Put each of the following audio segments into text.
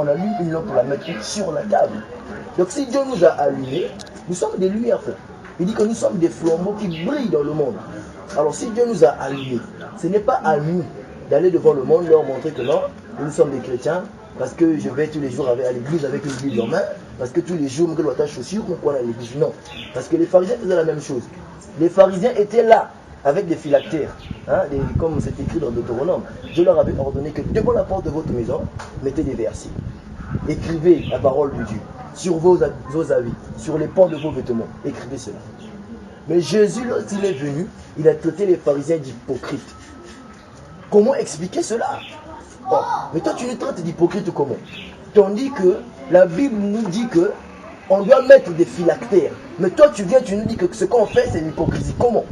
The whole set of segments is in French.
on allume une lampe pour la mettre sur la table. Donc si Dieu nous a allumés, nous sommes des lumières, frère. Il dit que nous sommes des flambeaux qui brillent dans le monde. Alors si Dieu nous a allumés, ce n'est pas à nous d'aller devant le monde leur montrer que non, nous sommes des chrétiens, parce que je vais tous les jours à l'église avec une Bible en main, parce que tous les jours, je dois ta chaussure, on à l'église. Non. Parce que les pharisiens faisaient la même chose. Les pharisiens étaient là, avec des phylactères, hein, comme c'est écrit dans Deutéronome. Je leur avais ordonné que devant la porte de votre maison, mettez des versets. Écrivez la parole de Dieu sur vos habits, sur les pans de vos vêtements. Écrivez cela. Mais Jésus, lorsqu'il est venu, il a traité les pharisiens d'hypocrites. Comment expliquer cela? Oh, mais toi, tu nous traites d'hypocrites comment? Tandis que la Bible nous dit que on doit mettre des phylactères. Mais toi, tu viens, tu nous dis que ce qu'on fait, c'est l'hypocrisie. Comment?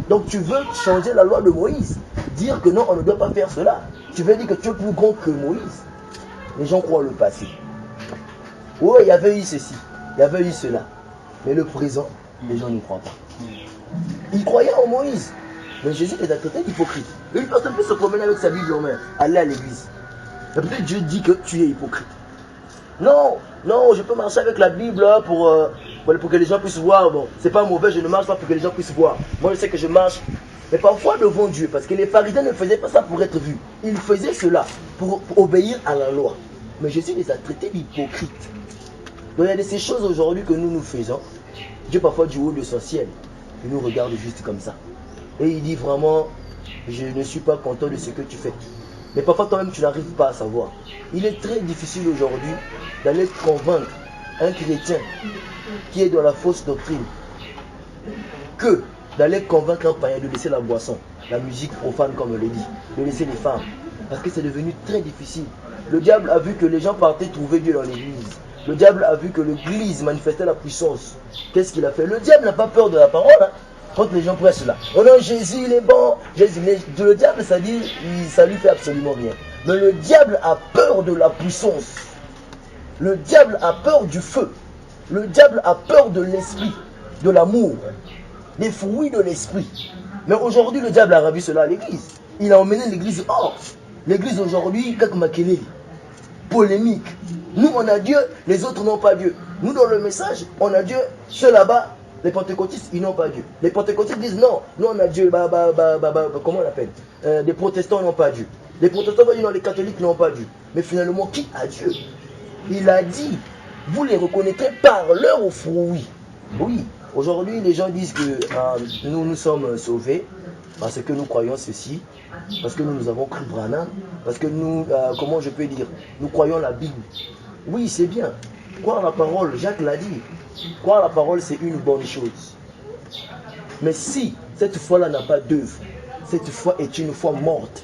Donc, tu veux changer la loi de Moïse. Dire que non, on ne doit pas faire cela. Tu veux dire que tu es plus grand que Moïse. Les gens croient le passé. Oui, il y avait eu ceci, il y avait eu cela. Mais le présent, les gens ne croient pas. Ils croyaient en Moïse. Mais Jésus les a traités d'hypocrites. Une personne peut se promener avec sa Bible en main, aller à l'église. Et peut-être Dieu dit que tu es hypocrite. Non, non, je peux marcher avec la Bible pour que les gens puissent voir. Bon, c'est pas mauvais, je ne marche pas pour que les gens puissent voir. Moi, je sais que je marche. Mais parfois devant Dieu, parce que les pharisiens ne faisaient pas ça pour être vus. Ils faisaient cela pour obéir à la loi. Mais Jésus les a traités d'hypocrites. Donc il y a de ces choses aujourd'hui que nous faisons. Dieu parfois du haut de son ciel, il nous regarde juste comme ça. Et il dit vraiment, je ne suis pas content de ce que tu fais. Mais parfois toi-même tu n'arrives pas à savoir. Il est très difficile aujourd'hui d'aller convaincre un chrétien qui est dans la fausse doctrine que d'aller convaincre un païen de laisser la boisson, la musique profane comme on le dit, de laisser les femmes. Parce que c'est devenu très difficile. Le diable a vu que les gens partaient trouver Dieu dans l'église. Le diable a vu que l'église manifestait la puissance. Qu'est-ce qu'il a fait? Le diable n'a pas peur de la parole. Hein? Quand les gens prêchent là, oh non, Jésus il est bon. Jésus, mais le diable, ça lui fait absolument rien. Mais le diable a peur de la puissance. Le diable a peur du feu. Le diable a peur de l'esprit, de l'amour, des fruits de l'esprit. Mais aujourd'hui, le diable a ravi cela à l'église. Il a emmené l'église hors. L'église aujourd'hui, comme Makelele, polémique. Nous, on a Dieu, les autres n'ont pas Dieu. Nous, dans le message, on a Dieu. Ceux là-bas, les pentecôtistes, ils n'ont pas Dieu. Les pentecôtistes disent non, nous on a Dieu. Comment on appelle? Les protestants n'ont pas Dieu. Les protestants disent non, les catholiques n'ont pas Dieu. Mais finalement, qui a Dieu? Il a dit, vous les reconnaîtrez par leurs fruits. Oui, aujourd'hui, les gens disent que nous sommes sauvés parce que nous croyons ceci. Parce que nous avons cru Branham, parce que nous, comment je peux dire, nous croyons la Bible. Oui, c'est bien. Croire la parole, Jacques l'a dit. Croire la parole, c'est une bonne chose. Mais si cette foi-là n'a pas d'œuvre, cette foi est une foi morte.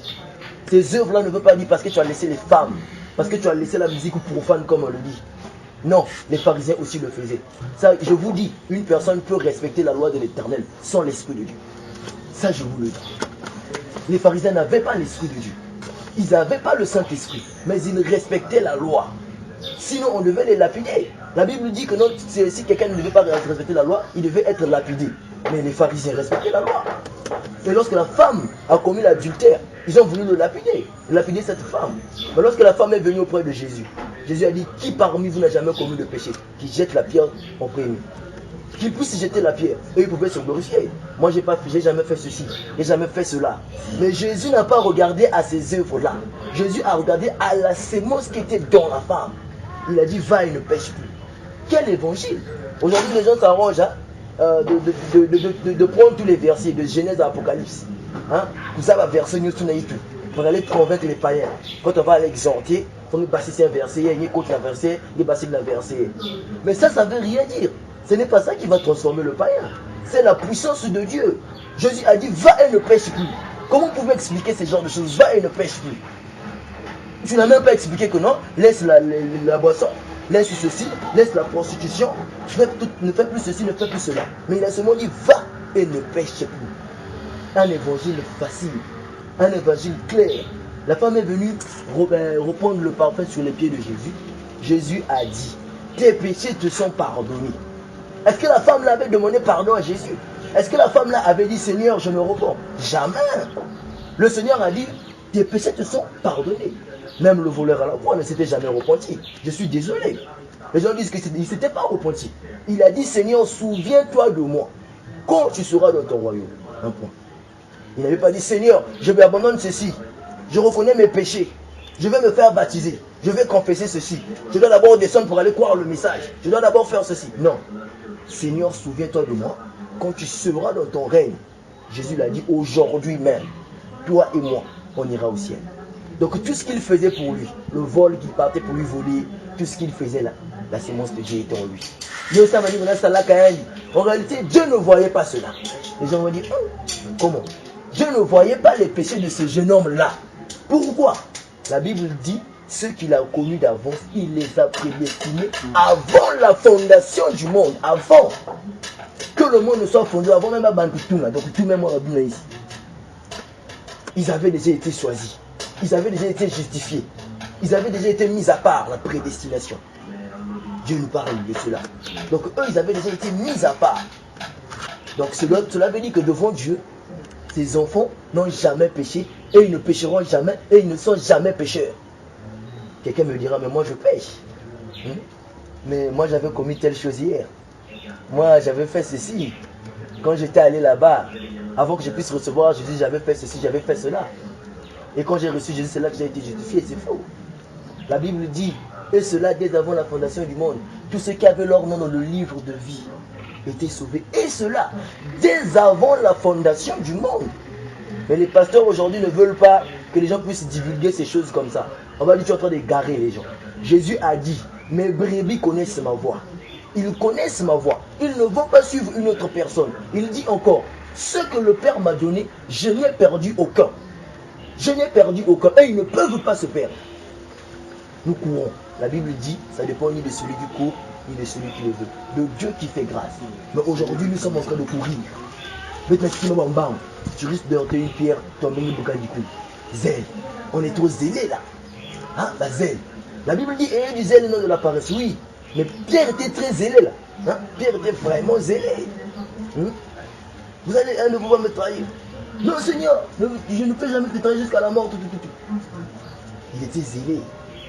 Ces œuvres-là ne veulent pas dire parce que tu as laissé les femmes, parce que tu as laissé la musique profane comme on le dit. Non, les pharisiens aussi le faisaient. Ça, je vous dis, une personne peut respecter la loi de l'Éternel sans l'Esprit de Dieu. Ça, je vous le dis. Les pharisiens n'avaient pas l'Esprit de Dieu. Ils n'avaient pas le Saint-Esprit, mais ils respectaient la loi. Sinon, on devait les lapider. La Bible dit que non, si quelqu'un ne devait pas respecter la loi, il devait être lapidé. Mais les pharisiens respectaient la loi. Et lorsque la femme a commis l'adultère, ils ont voulu le lapider cette femme. Mais lorsque la femme est venue auprès de Jésus, Jésus a dit, qui parmi vous n'a jamais commis le péché? Qui jette la pierre en premier. Qu'ils puissent jeter la pierre. Et ils pouvaient se glorifier. Moi, j'ai jamais fait ceci. J'ai jamais fait cela. Mais Jésus n'a pas regardé à ces œuvres-là. Jésus a regardé à la sémence qui était dans la femme. Il a dit, va et ne pêche plus. Quel évangile! Aujourd'hui, les gens s'arrangent de prendre tous les versets de Genèse à Apocalypse. Hein? Vous savez, verset nous tout. Pour aller convaincre les païens. Quand on va l'exhorter, il faut nous passer un verset, il y a un verset, il y a un verset. Mais ça ne veut rien dire. Ce n'est pas ça qui va transformer le païen. C'est la puissance de Dieu. Jésus a dit, va et ne pêche plus. Comment vous pouvez expliquer ce genre de choses? Va et ne pêche plus. Tu n'as même pas expliqué que non, laisse la boisson, laisse ceci, laisse la prostitution, ne fais plus ceci, ne fais plus cela. Mais il a seulement dit, va et ne pêche plus. Un évangile facile, un évangile clair. La femme est venue reprendre le parfum sur les pieds de Jésus. Jésus a dit, tes péchés te sont pardonnés. Est-ce que la femme l'avait demandé pardon à Jésus? Est-ce que la femme là avait dit, Seigneur, je me repens? Jamais. Le Seigneur a dit, tes péchés te sont pardonnés. Même le voleur à la croix ne s'était jamais repenti. Je suis désolé. Les gens disent qu'il ne s'était pas repenti. Il a dit, Seigneur, souviens-toi de moi quand tu seras dans ton royaume. Un point. Il n'avait pas dit, Seigneur, je vais abandonner ceci. Je reconnais mes péchés. Je vais me faire baptiser. Je vais confesser ceci. Je dois d'abord descendre pour aller croire le message. Je dois d'abord faire ceci. Non. Seigneur, souviens-toi de moi quand tu seras dans ton règne. Jésus l'a dit, aujourd'hui même, toi et moi, on ira au ciel. Donc tout ce qu'il faisait pour lui, le vol qu'il partait pour lui voler, tout ce qu'il faisait là, la sémence de Dieu était en lui. En réalité, Dieu ne voyait pas cela. Les gens vont dire, comment? Dieu ne voyait pas les péchés de ce jeune homme-là. Pourquoi? La Bible dit, ceux qu'il a connus d'avance, il les a prédestinés avant la fondation du monde. Avant que le monde ne soit fondé, avant même à Bantoutuna. Donc tout même ici. Ils avaient déjà été choisis. Ils avaient déjà été justifiés. Ils avaient déjà été mis à part, la prédestination. Dieu nous parle de cela. Donc eux, ils avaient déjà été mis à part. Donc cela veut dire que devant Dieu, ces enfants n'ont jamais péché et ils ne pécheront jamais et ils ne sont jamais pécheurs. Quelqu'un me dira, mais moi je pêche. Mais moi j'avais commis telle chose hier. Moi j'avais fait ceci. Quand j'étais allé là-bas, avant que je puisse recevoir Jésus, j'avais fait ceci, j'avais fait cela. Et quand j'ai reçu Jésus, c'est là que j'ai été justifié. C'est faux. La Bible dit, et cela dès avant la fondation du monde, tous ceux qui avaient leur nom dans le livre de vie étaient sauvés. Et cela dès avant la fondation du monde. Mais les pasteurs aujourd'hui ne veulent pas que les gens puissent divulguer ces choses comme ça. On va dire, tu es en train d'égarer les gens. Jésus a dit, mes brebis connaissent ma voix. Ils connaissent ma voix. Ils ne vont pas suivre une autre personne. Il dit encore, ce que le Père m'a donné, je n'ai perdu aucun. Je n'ai perdu aucun. Et ils ne peuvent pas se perdre. Nous courons. La Bible dit, ça dépend ni de celui qui court, ni de celui qui le veut. De Dieu qui fait grâce. Mais aujourd'hui, nous sommes en train de courir. Tu risques de heurter une pierre, tomber une boucan du coup. Zèle. On est trop zélé là. Hein, la zèle. La Bible dit, ayez du zèle et non de la paresse. Oui. Mais Pierre était très zélé là. Hein? Pierre était vraiment zélé. Vous allez ne pouvez pas me trahir. Non Seigneur, je ne peux jamais te trahir jusqu'à la mort. Tout. Il était zélé.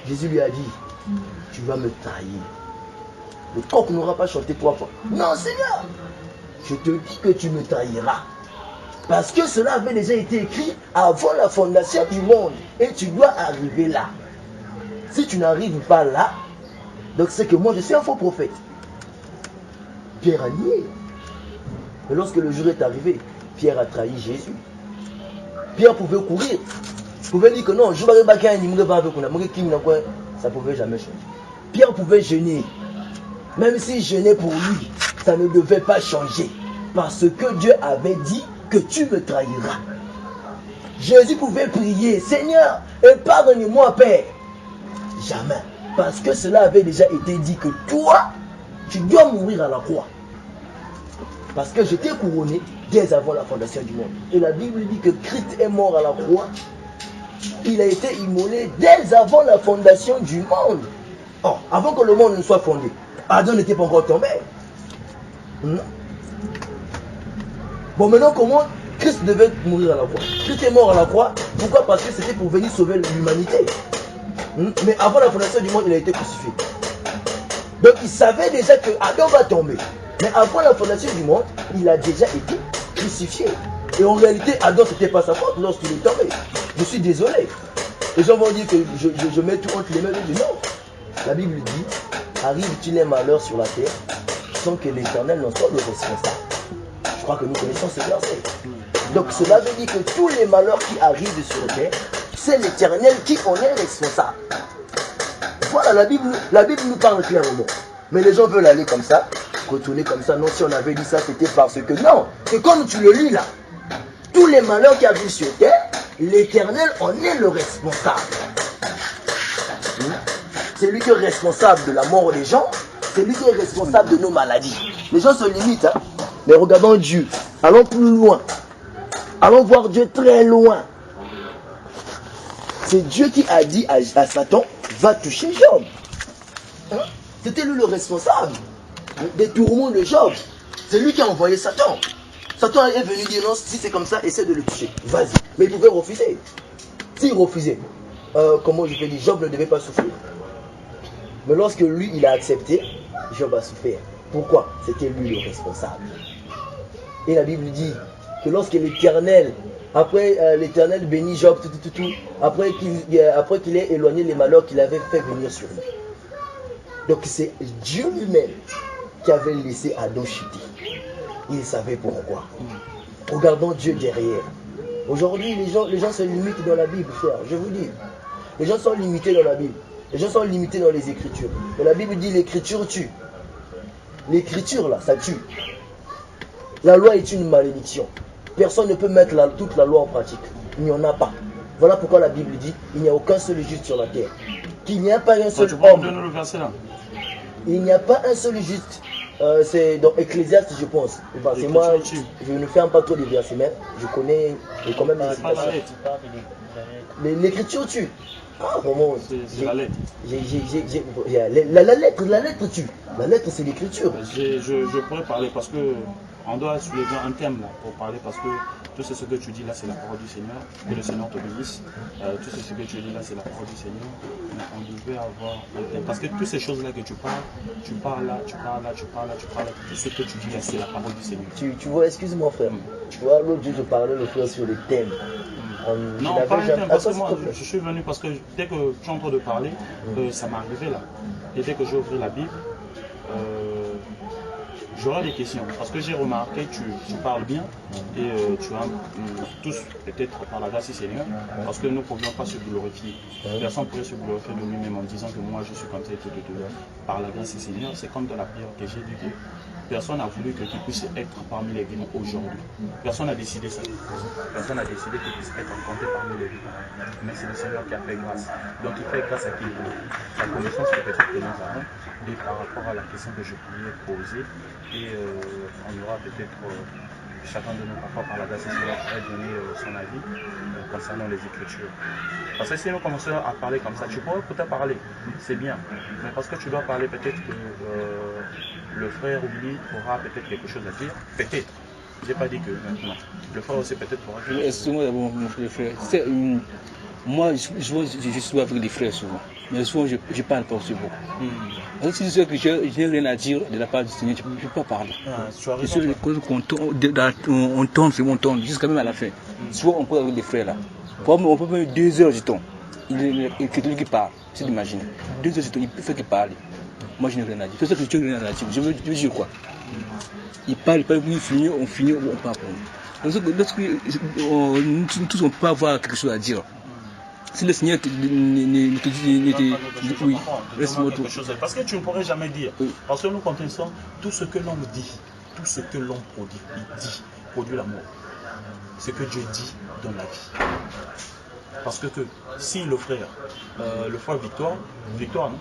Jésus lui a dit, tu vas me trahir. Le coq n'aura pas chanté 3 fois. Non Seigneur, je te dis que tu me trahiras. Parce que cela avait déjà été écrit avant la fondation du monde. Et tu dois arriver là. Si tu n'arrives pas là, donc c'est que moi je suis un faux prophète. Pierre a nié. Mais lorsque le jour est arrivé, Pierre a trahi Jésus. Pierre pouvait courir. Il pouvait dire que non, je ne vais pas ça ne pouvait jamais changer. Pierre pouvait jeûner. Même s'il jeûnait pour lui, ça ne devait pas changer. Parce que Dieu avait dit que tu me trahiras. Jésus pouvait prier, Seigneur, épargne-moi, Père. Jamais. Parce que cela avait déjà été dit que toi, tu dois mourir à la croix. Parce que je t'ai couronné dès avant la fondation du monde. Et la Bible dit que Christ est mort à la croix. Il a été immolé dès avant la fondation du monde. Oh, avant que le monde ne soit fondé. Adam n'était pas encore tombé. Non. Bon, maintenant, comment Christ devait mourir à la croix? Christ est mort à la croix. Pourquoi? Parce que c'était pour venir sauver l'humanité. Mais avant la fondation du monde, il a été crucifié. Donc il savait déjà que Adam va tomber. Mais avant la fondation du monde, il a déjà été crucifié. Et en réalité, Adam, ce n'était pas sa faute lorsqu'il est tombé. Je suis désolé. Les gens vont dire que je mets tout entre les mains de Dieu. Non. La Bible dit, arrive-t-il les malheurs sur la terre sans que l'Éternel n'en soit le responsable? Je crois que nous connaissons ce verset. Donc cela veut dire que tous les malheurs qui arrivent sur la terre, c'est l'Éternel qui en est responsable. Voilà, la Bible nous parle clairement. Mais les gens veulent aller comme ça, retourner comme ça. Non, si on avait dit ça, c'était parce que non. Et comme tu le lis là, tous les malheurs qui arrivent sur terre, l'Éternel en est le responsable. C'est lui qui est responsable de la mort des gens. C'est lui qui est responsable de nos maladies. Les gens se limitent. Hein? Mais regardons Dieu. Allons plus loin. Allons voir Dieu très loin. C'est Dieu qui a dit à Satan, va toucher Job. Hein? C'était lui le responsable des tourments de Job. C'est lui qui a envoyé Satan. Satan est venu dire non, si c'est comme ça, essaie de le toucher. Vas-y. Mais il pouvait refuser. S'il refusait, comment je peux dire, Job ne devait pas souffrir. Mais lorsque lui, il a accepté, Job a souffert. Pourquoi? C'était lui le responsable. Et la Bible dit que lorsque l'Éternel, après l'Éternel bénit Job, après qu'il ait éloigné les malheurs qu'il avait fait venir sur lui. Donc c'est Dieu lui-même qui avait laissé Adam chuter. Il savait pourquoi. Regardons Dieu derrière. Aujourd'hui, les gens se limitent dans la Bible, frère. Je vous dis. Les gens sont limités dans la Bible. Les gens sont limités dans les Écritures. Mais la Bible dit l'écriture tue. L'écriture là, ça tue. La loi est une malédiction. Personne ne peut mettre toute la loi en pratique. Il n'y en a pas. Voilà pourquoi la Bible dit il n'y a aucun seul juste sur la terre. Qu'il n'y a pas un seul homme. Il n'y a pas un seul juste. C'est dans Ecclésiaste, je pense. C'est moi, je ne ferme pas trop des versets, mais je connais quand même les citations. L'écriture tue. Ah, vraiment. C'est la lettre. La lettre tue. La lettre, c'est l'écriture. Je pourrais parler parce que on doit soulever un thème là pour parler parce que tout ce que tu dis là, c'est la parole du Seigneur. Que le Seigneur t'obéisse. Tout ce que tu dis là, c'est la parole du Seigneur. Mais on devait avoir un thème. Parce que toutes ces choses là que tu parles là. Tout ce que tu dis là, c'est la parole du Seigneur. Tu vois, excuse-moi frère. Tu vois, l'autre jour, je parlais le frère sur les thèmes. Non, pas un thème, parce que moi, je suis venu parce que dès que tu es en train de parler, ça m'est arrivé là. Et dès que j'ai ouvert la Bible, j'aurai des questions. Parce que j'ai remarqué que tu parles bien et tu as tous, peut-être par la grâce du Seigneur, parce que nous ne pouvions pas se glorifier. Personne ne pourrait se glorifier de lui-même en disant que moi je suis comme ça et tout. Par la grâce du Seigneur, c'est comme dans la prière que j'ai dit que personne n'a voulu que tu puisses être parmi les vivants aujourd'hui. Personne n'a décidé ça. Personne n'a décidé que tu puisses être compté parmi les vivants. Mais c'est le Seigneur qui a fait grâce. Donc il fait grâce à qui il veut. La connaissance que peut-être que nous avons, et par rapport à la question que je voulais poser, et on aura peut-être chacun de nous parfois par la grâce du Seigneur pourrait donner son avis concernant les Écritures. Parce que si nous commençons à parler comme ça, tu pourrais peut-être parler, c'est bien, mais parce que tu dois parler peut-être que le frère Willy aura peut-être quelque chose à dire, peut-être. Je n'ai pas dit que maintenant. Le frère aussi peut-être pourra dire. Excuse-moi d'abord, mon frère. Moi, je suis avec les frères souvent. Mais souvent, je ne parle pas aussi beaucoup. Si tu sais que je n'ai rien à dire de la part du Seigneur, je ne peux pas parler. Je suis on tourne, c'est mon tourne, jusqu'à même à la fin. Souvent, on parle avec les frères là. On peut même 2 heures du temps. C'est lui qui parle, tu t'imagines. 2 heures du temps, il peut faire qu'il parle. Moi, je n'ai rien à dire. C'est ça que tu n'as rien à dire. Je veux dire quoi? Il parle, on finit, on parle pour nous. Lorsque nous tous, on peut avoir quelque chose à dire. Si le Seigneur te dit oui, laisse-moi tout. Parce que tu ne pourrais jamais dire. Parce que nous connaissons tout ce que l'homme dit, tout ce que l'homme produit. Il dit, produit l'amour. Ce que Dieu dit donne la vie. Parce que si le frère Victoire, non?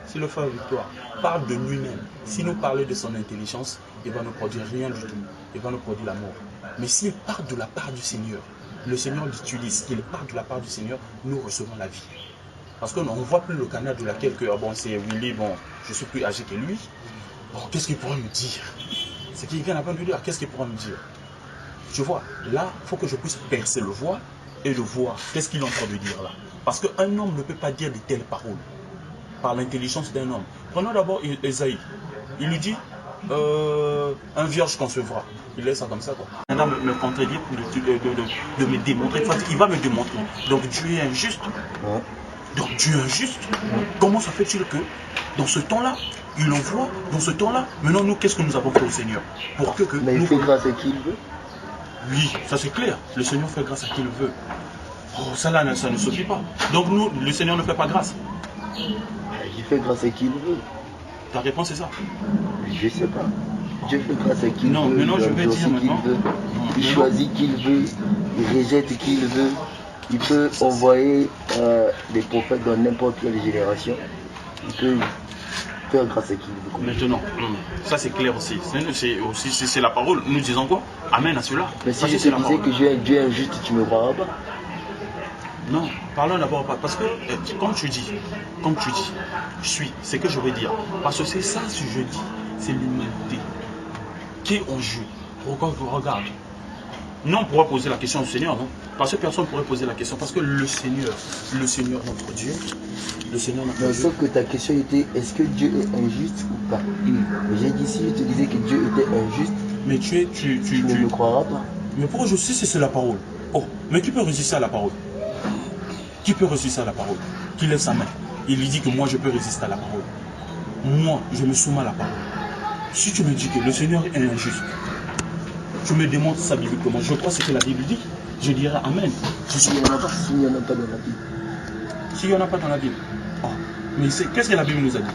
Si le frère Victoire parle de lui-même, s'il nous parlait de son intelligence, il va ne produire rien du tout. Il va nous produire l'amour. Mais s'il parle de la part du Seigneur, le Seigneur l'utilise, il parle de la part du Seigneur, nous recevons la vie. Parce qu'on ne voit plus le canal de laquelle c'est Willy, je suis plus âgé que lui. Qu'est-ce qu'il pourra me dire? C'est qu'il vient à peine de dire, qu'est-ce qu'il pourra me dire? Tu vois, là, il faut que je puisse percer le voix et le voir. Qu'est-ce qu'il est en train de dire là? Parce qu'un homme ne peut pas dire de telles paroles par l'intelligence d'un homme. Prenons d'abord Esaïe. Il lui dit, un vierge concevra. Il laisse ça comme ça quoi. Un homme me contredit de me démontrer. Il va me démontrer. Donc Dieu est injuste. Donc Dieu est injuste. Comment ça fait-il que dans ce temps-là, il envoie, dans ce temps-là, maintenant nous, qu'est-ce que nous avons fait au Seigneur pour que mais il fait grâce à qui il veut. Oui, ça c'est clair. Le Seigneur fait grâce à qui il veut. Ça là, ça ne suffit pas. Donc nous, le Seigneur ne fait pas grâce. Il fait grâce à qui il veut. Ta réponse est ça? Je ne sais pas. Dieu fait grâce à qui il veut. Non, maintenant je vais dire maintenant. Il choisit qui il veut, il rejette qui il veut. Il peut envoyer des prophètes dans n'importe quelle génération. Il peut faire grâce à qui il veut. Maintenant, ça c'est clair aussi. C'est la parole. Nous disons quoi? Amen à cela. Mais si je te disais que Dieu est injuste, tu ne me croiras pas? Non, parlons d'abord pas. Parce que, comme tu dis, c'est que je veux dire. Parce que c'est ça ce que je dis. C'est l'humanité qui est en jeu. Regarde. Non, on pourra poser la question au Seigneur, non? Parce que personne ne pourrait poser la question. Parce que le Seigneur notre Dieu, le Seigneur notre Dieu. Sauf que ta question était, est-ce que Dieu est injuste ou pas? J'ai dit, si je te disais que Dieu était injuste, mais tu ne me croiras pas. Mais pourquoi je sais si c'est la parole? Oh, mais qui peut résister à la parole? Qui peut résister à la parole? Qui lève sa main? Il lui dit que moi je peux résister à la parole. Moi, je me soumets à la parole. Si tu me dis que le Seigneur est injuste, tu me démontres ça bibliquement. Je crois ce que la Bible dit. Je dirais Amen. S'il n'y en a pas dans la Bible. S'il n'y en a pas dans la Bible. Oh, mais qu'est-ce que la Bible nous a dit?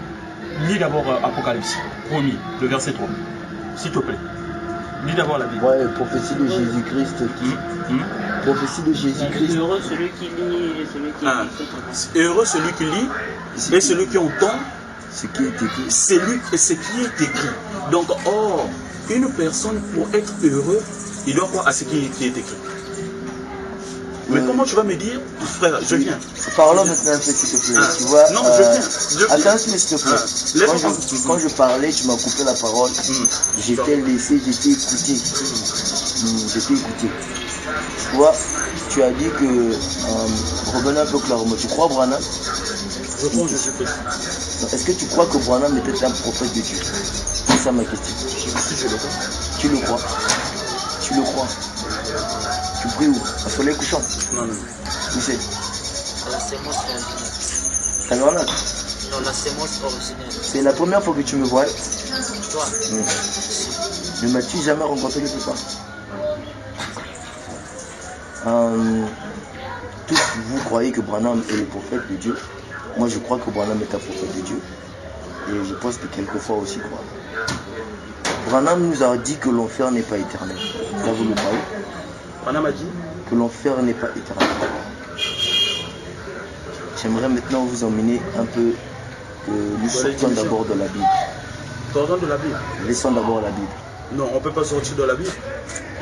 Lis d'abord Apocalypse, 1er, le verset 3. S'il te plaît. Lis d'abord la Bible. Ouais, prophétie de Jésus-Christ qui... Prophétie de Jésus-Christ. Heureux celui qui lit et celui qui écrit. Heureux celui qui lit et celui qui entend ce qui est écrit. C'est lui et ce qui est écrit. Donc, or, une personne pour être heureux, il doit croire à ce qui est écrit. Mais comment tu vas me dire, frère, je viens. Parlons maintenant un peu, s'il te plaît. Tu vois, non, je viens. Attends, s'il te plaît. Quand je parlais, tu m'as coupé la parole. J'étais laissé, j'étais écouté. J'étais écouté. Tu vois, tu as dit que, revenons un peu clairement, tu crois Branham? Je crois que je suis précis. Est-ce que tu crois que Branham était un prophète de Dieu? C'est ça ma question. Je le crois. Tu le crois? Tu le crois? Tu pries où? Au soleil couchant? Non. Où c'est? La sémence originelle. Ta grenade? Non, la sémence originelle. C'est la première fois que tu me vois? Toi? Ne m'as-tu jamais rencontré quelque part? Tous vous croyez que Branham est le prophète de Dieu. Moi je crois que Branham est un prophète de Dieu. Et je pense que quelquefois aussi quoi. Branham nous a dit que l'enfer n'est pas éternel. Ça vous le croyez? Branham a dit que l'enfer n'est pas éternel. J'aimerais maintenant vous emmener un peu que nous sortions d'abord de la Bible. Sortons de la Bible. Laissons d'abord la Bible. Non, on ne peut pas sortir de la Bible.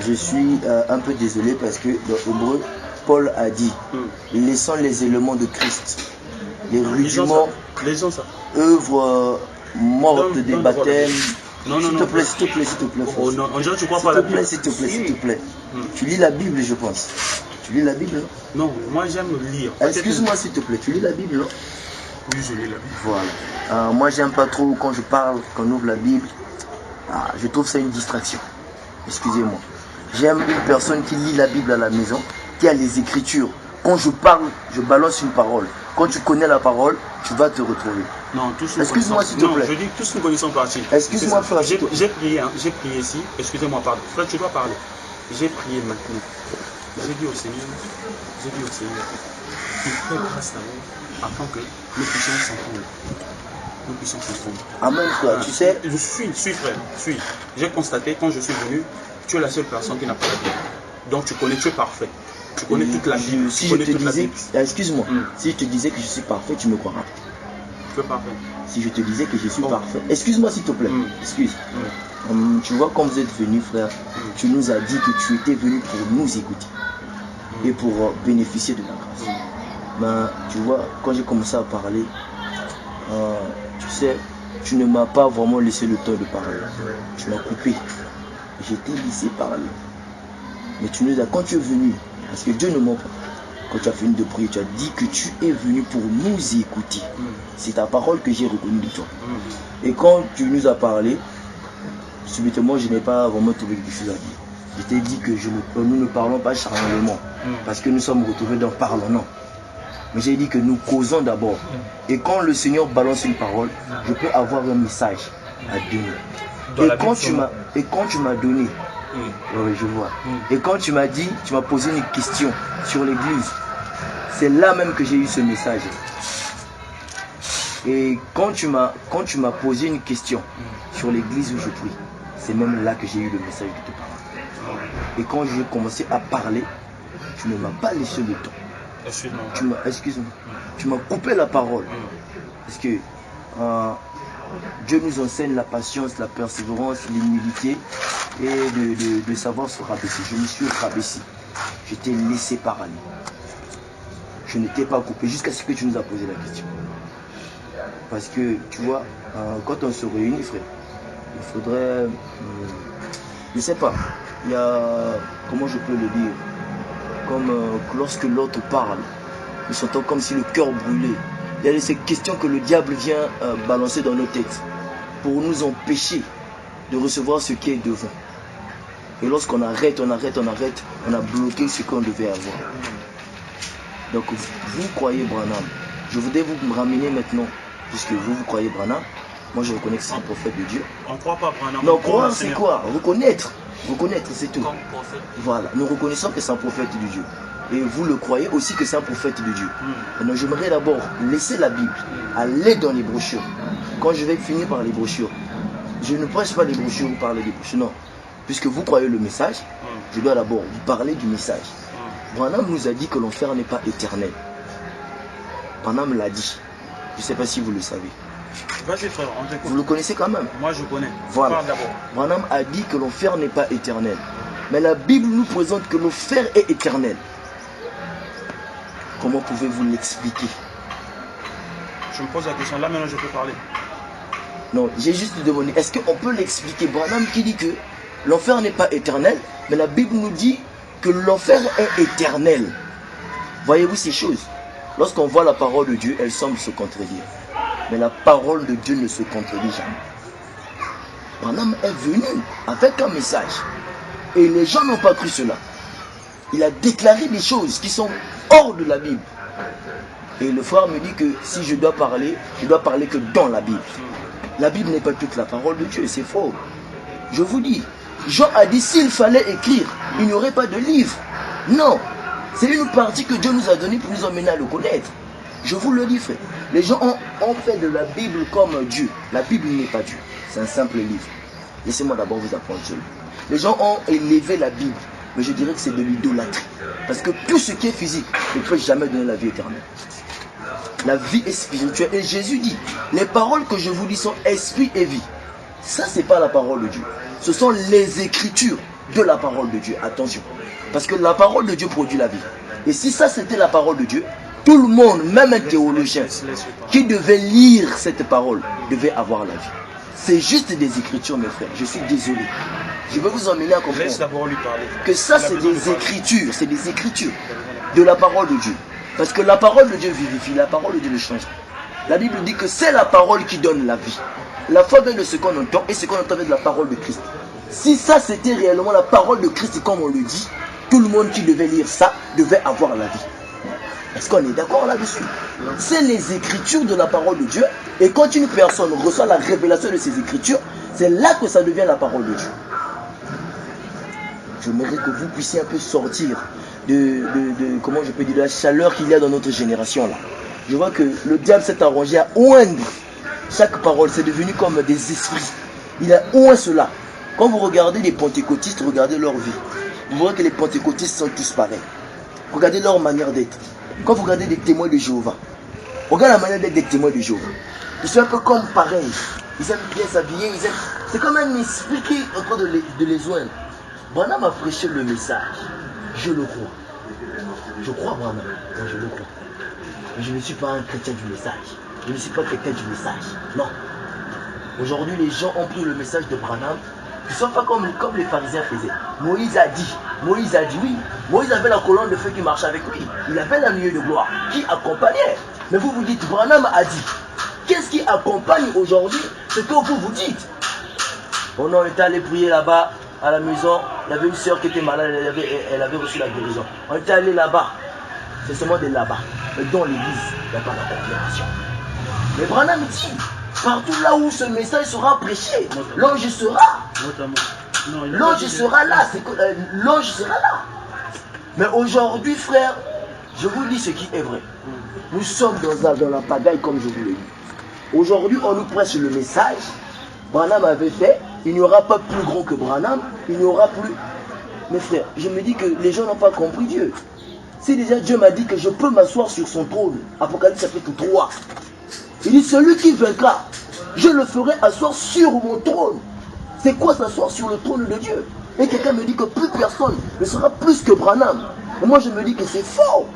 Je suis un peu désolé parce que dans Hébreu, Paul a dit laissons les éléments de Christ, les rudiments, œuvres mortes des baptêmes. S'il te plaît, s'il te plaît, s'il te plaît. Oh, non, on dirait que tu crois pas à la Bible. S'il te plaît, s'il te plaît. Tu lis la Bible, je pense. Tu lis la Bible, non? Non, moi j'aime lire. Excuse-moi, s'il te plaît, tu lis la Bible, non? Oui, je lis la Bible. Voilà. Moi, j'aime pas trop quand je parle, qu'on ouvre la Bible. Je trouve ça une distraction. Excusez-moi. J'aime une personne qui lit la Bible à la maison, qui a les Écritures. Quand je parle, je balance une parole. Quand tu connais la parole, tu vas te retrouver. Non, excuse-moi s'il te plaît. Je dis tous nous connaissons partie. Excuse-moi frère. J'ai prié ici. Excusez-moi, pardon. Frère, tu dois parler. J'ai prié maintenant. J'ai dit au Seigneur qu'il fait grâce à nous afin que nous puissions s'entendre. Amen frère, tu sais. Je suis frère, suis. J'ai constaté quand je suis venu, tu es la seule personne qui n'a pas la Bible. Donc tu es parfait. Tu connais toute la Bible. Si je te disais, excuse-moi, si je te disais que je suis parfait, tu me croiras. Tu es parfait. Si je te disais que je suis parfait, excuse-moi s'il te plaît, excuse. Tu vois, quand vous êtes venu, frère, tu nous as dit que tu étais venu pour nous écouter et pour bénéficier de la grâce. Ben, tu vois, quand j'ai commencé à parler, tu sais, tu ne m'as pas vraiment laissé le temps de parler. Tu m'as coupé. Je t'ai laissé parler. Mais tu nous as, quand tu es venu, parce que Dieu ne ment pas, quand tu as fini de prier, tu as dit que tu es venu pour nous écouter. C'est ta parole que j'ai reconnue de toi. Et quand tu nous as parlé, subitement, je n'ai pas vraiment trouvé quelque chose à dire. Je t'ai dit que nous ne parlons pas charnellement, parce que nous sommes retrouvés dans parlons. Mais j'ai dit que nous causons d'abord. Et quand le Seigneur balance une parole, je peux avoir un message à donner. Et quand tu m'as donné, oui, je vois. Et quand tu m'as dit, tu m'as posé une question sur l'église, c'est là même que j'ai eu ce message. Et quand tu m'as posé une question sur l'église où je prie, c'est même là que j'ai eu le message de tes paroles. Et quand j'ai commencé à parler, tu ne m'as pas laissé le temps. Excuse-moi. Tu m'as coupé la parole. Parce que Dieu nous enseigne la patience, la persévérance, l'humilité et de savoir se rabaisser. Je me suis rabaissé. Je t'ai laissé parler. Je ne t'ai pas coupé jusqu'à ce que tu nous as posé la question. Parce que, tu vois, quand on se réunit, frère, il faudrait, je ne sais pas, il y a, comment je peux le dire, comme lorsque l'autre parle, nous sentons comme si le cœur brûlait. Il y a ces questions que le diable vient balancer dans nos têtes pour nous empêcher de recevoir ce qui est devant. Et lorsqu'on arrête, on a bloqué ce qu'on devait avoir. Donc vous croyez Branham. Je voudrais vous ramener maintenant, puisque vous croyez Branham. Moi je reconnais que c'est un prophète de Dieu. On ne croit pas Branham. Non, croire c'est quoi? Reconnaître. Reconnaître, c'est tout. Comme prophète. Voilà, nous reconnaissons que c'est un prophète de Dieu. Et vous le croyez aussi que c'est un prophète de Dieu. Maintenant, j'aimerais d'abord laisser la Bible, aller dans les brochures. Quand je vais finir par les brochures, je ne prêche pas les brochures ou parler des brochures, non. Puisque vous croyez le message, je dois d'abord vous parler du message. Branham nous a dit que l'enfer n'est pas éternel. Branham l'a dit. Je ne sais pas si vous le savez. Vas-y frère, on t'écoute. Vous le connaissez quand même? Moi je connais. Voilà. Parle d'abord. Branham a dit que l'enfer n'est pas éternel. Mais la Bible nous présente que l'enfer est éternel. Comment pouvez-vous l'expliquer? Je me pose la question, là maintenant je peux parler. Non, j'ai juste demandé, est-ce qu'on peut l'expliquer? Branham qui dit que l'enfer n'est pas éternel, mais la Bible nous dit que l'enfer est éternel. Voyez-vous ces choses? Lorsqu'on voit la parole de Dieu, elle semble se contredire. Mais la parole de Dieu ne se contredit jamais. Branham est venu avec un message. Et les gens n'ont pas cru cela. Il a déclaré des choses qui sont hors de la Bible. Et le frère me dit que si je dois parler que dans la Bible. La Bible n'est pas toute la parole de Dieu, c'est faux. Je vous dis, Jean a dit s'il fallait écrire, il n'y aurait pas de livre. Non, c'est une partie que Dieu nous a donnée pour nous emmener à le connaître. Je vous le dis frère, les gens ont fait de la Bible comme Dieu. La Bible n'est pas Dieu, c'est un simple livre. Laissez-moi d'abord vous apprendre cela. Les gens ont élevé la Bible, mais je dirais que c'est de l'idolâtrie. Parce que tout ce qui est physique ne peut jamais donner la vie éternelle. La vie est spirituelle. Et Jésus dit, les paroles que je vous dis sont esprit et vie. Ça, c'est pas la parole de Dieu. Ce sont les écritures de la parole de Dieu. Attention. Parce que la parole de Dieu produit la vie. Et si ça, c'était la parole de Dieu, tout le monde, même un théologien, qui devait lire cette parole, devait avoir la vie. C'est juste des écritures, mes frères. Je suis désolé. Je veux vous emmener à comprendre Laisse d'abord lui parler. que ça, c'est des écritures. C'est des écritures de la parole de Dieu. Parce que la parole de Dieu vivifie, la parole de Dieu ne change pas. La Bible dit que c'est la parole qui donne la vie. La foi vient de ce qu'on entend et ce qu'on entend vient de la parole de Christ. Si ça c'était réellement la parole de Christ comme on le dit, tout le monde qui devait lire ça devait avoir la vie. Est-ce qu'on est d'accord là-dessus? C'est les écritures de la parole de Dieu. Et quand une personne reçoit la révélation de ces écritures, c'est là que ça devient la parole de Dieu. J'aimerais que vous puissiez un peu sortir comment je peux dire, de la chaleur qu'il y a dans notre génération là. Je vois que le diable s'est arrangé à oindre chaque parole. C'est devenu comme des esprits. Il a oint cela. Quand vous regardez les pentecôtistes, regardez leur vie. Vous voyez que les pentecôtistes sont tous pareils. Regardez leur manière d'être. Quand vous regardez des témoins de Jéhovah, regardez la manière d'être des témoins de Jéhovah. Ils sont un peu comme pareils. Ils aiment bien s'habiller. C'est comme un esprit qui est en train de les oindre. Branham a prêché le message. Je le crois. Je crois Branham. Moi je le crois. Mais je ne suis pas un chrétien du message. Je ne suis pas quelqu'un du message. Non. Aujourd'hui, les gens ont pris le message de Branham. Ils ne sont pas comme les pharisiens faisaient. Moïse a dit oui. Moïse avait la colonne de feu qui marchait avec lui. Il avait la nuée de gloire qui accompagnait. Mais vous vous dites, Branham a dit. Qu'est-ce qui accompagne aujourd'hui ce que vous dites? On est allé prier là-bas à la maison. Il y avait une soeur qui était malade, elle avait reçu la guérison. On était allé là-bas. C'est seulement de là-bas. Mais dans l'église, il n'y a pas la déclaration. Mais Branham dit, partout là où ce message sera prêché, l'ange sera. L'ange sera là. L'ange sera là. Mais aujourd'hui, frère, je vous dis ce qui est vrai. Nous sommes dans la pagaille comme je vous l'ai dit. Aujourd'hui, on nous prêche le message. Branham avait fait. Il n'y aura pas plus grand que Branham. Il n'y aura plus. Mes frères, je me dis que les gens n'ont pas compris Dieu. Si déjà Dieu m'a dit que je peux m'asseoir sur son trône, Apocalypse chapitre 3, il dit celui qui vaincra, je le ferai asseoir sur mon trône. C'est quoi s'asseoir sur le trône de Dieu? Et quelqu'un me dit que plus personne ne sera plus que Branham. Et moi je me dis que c'est faux.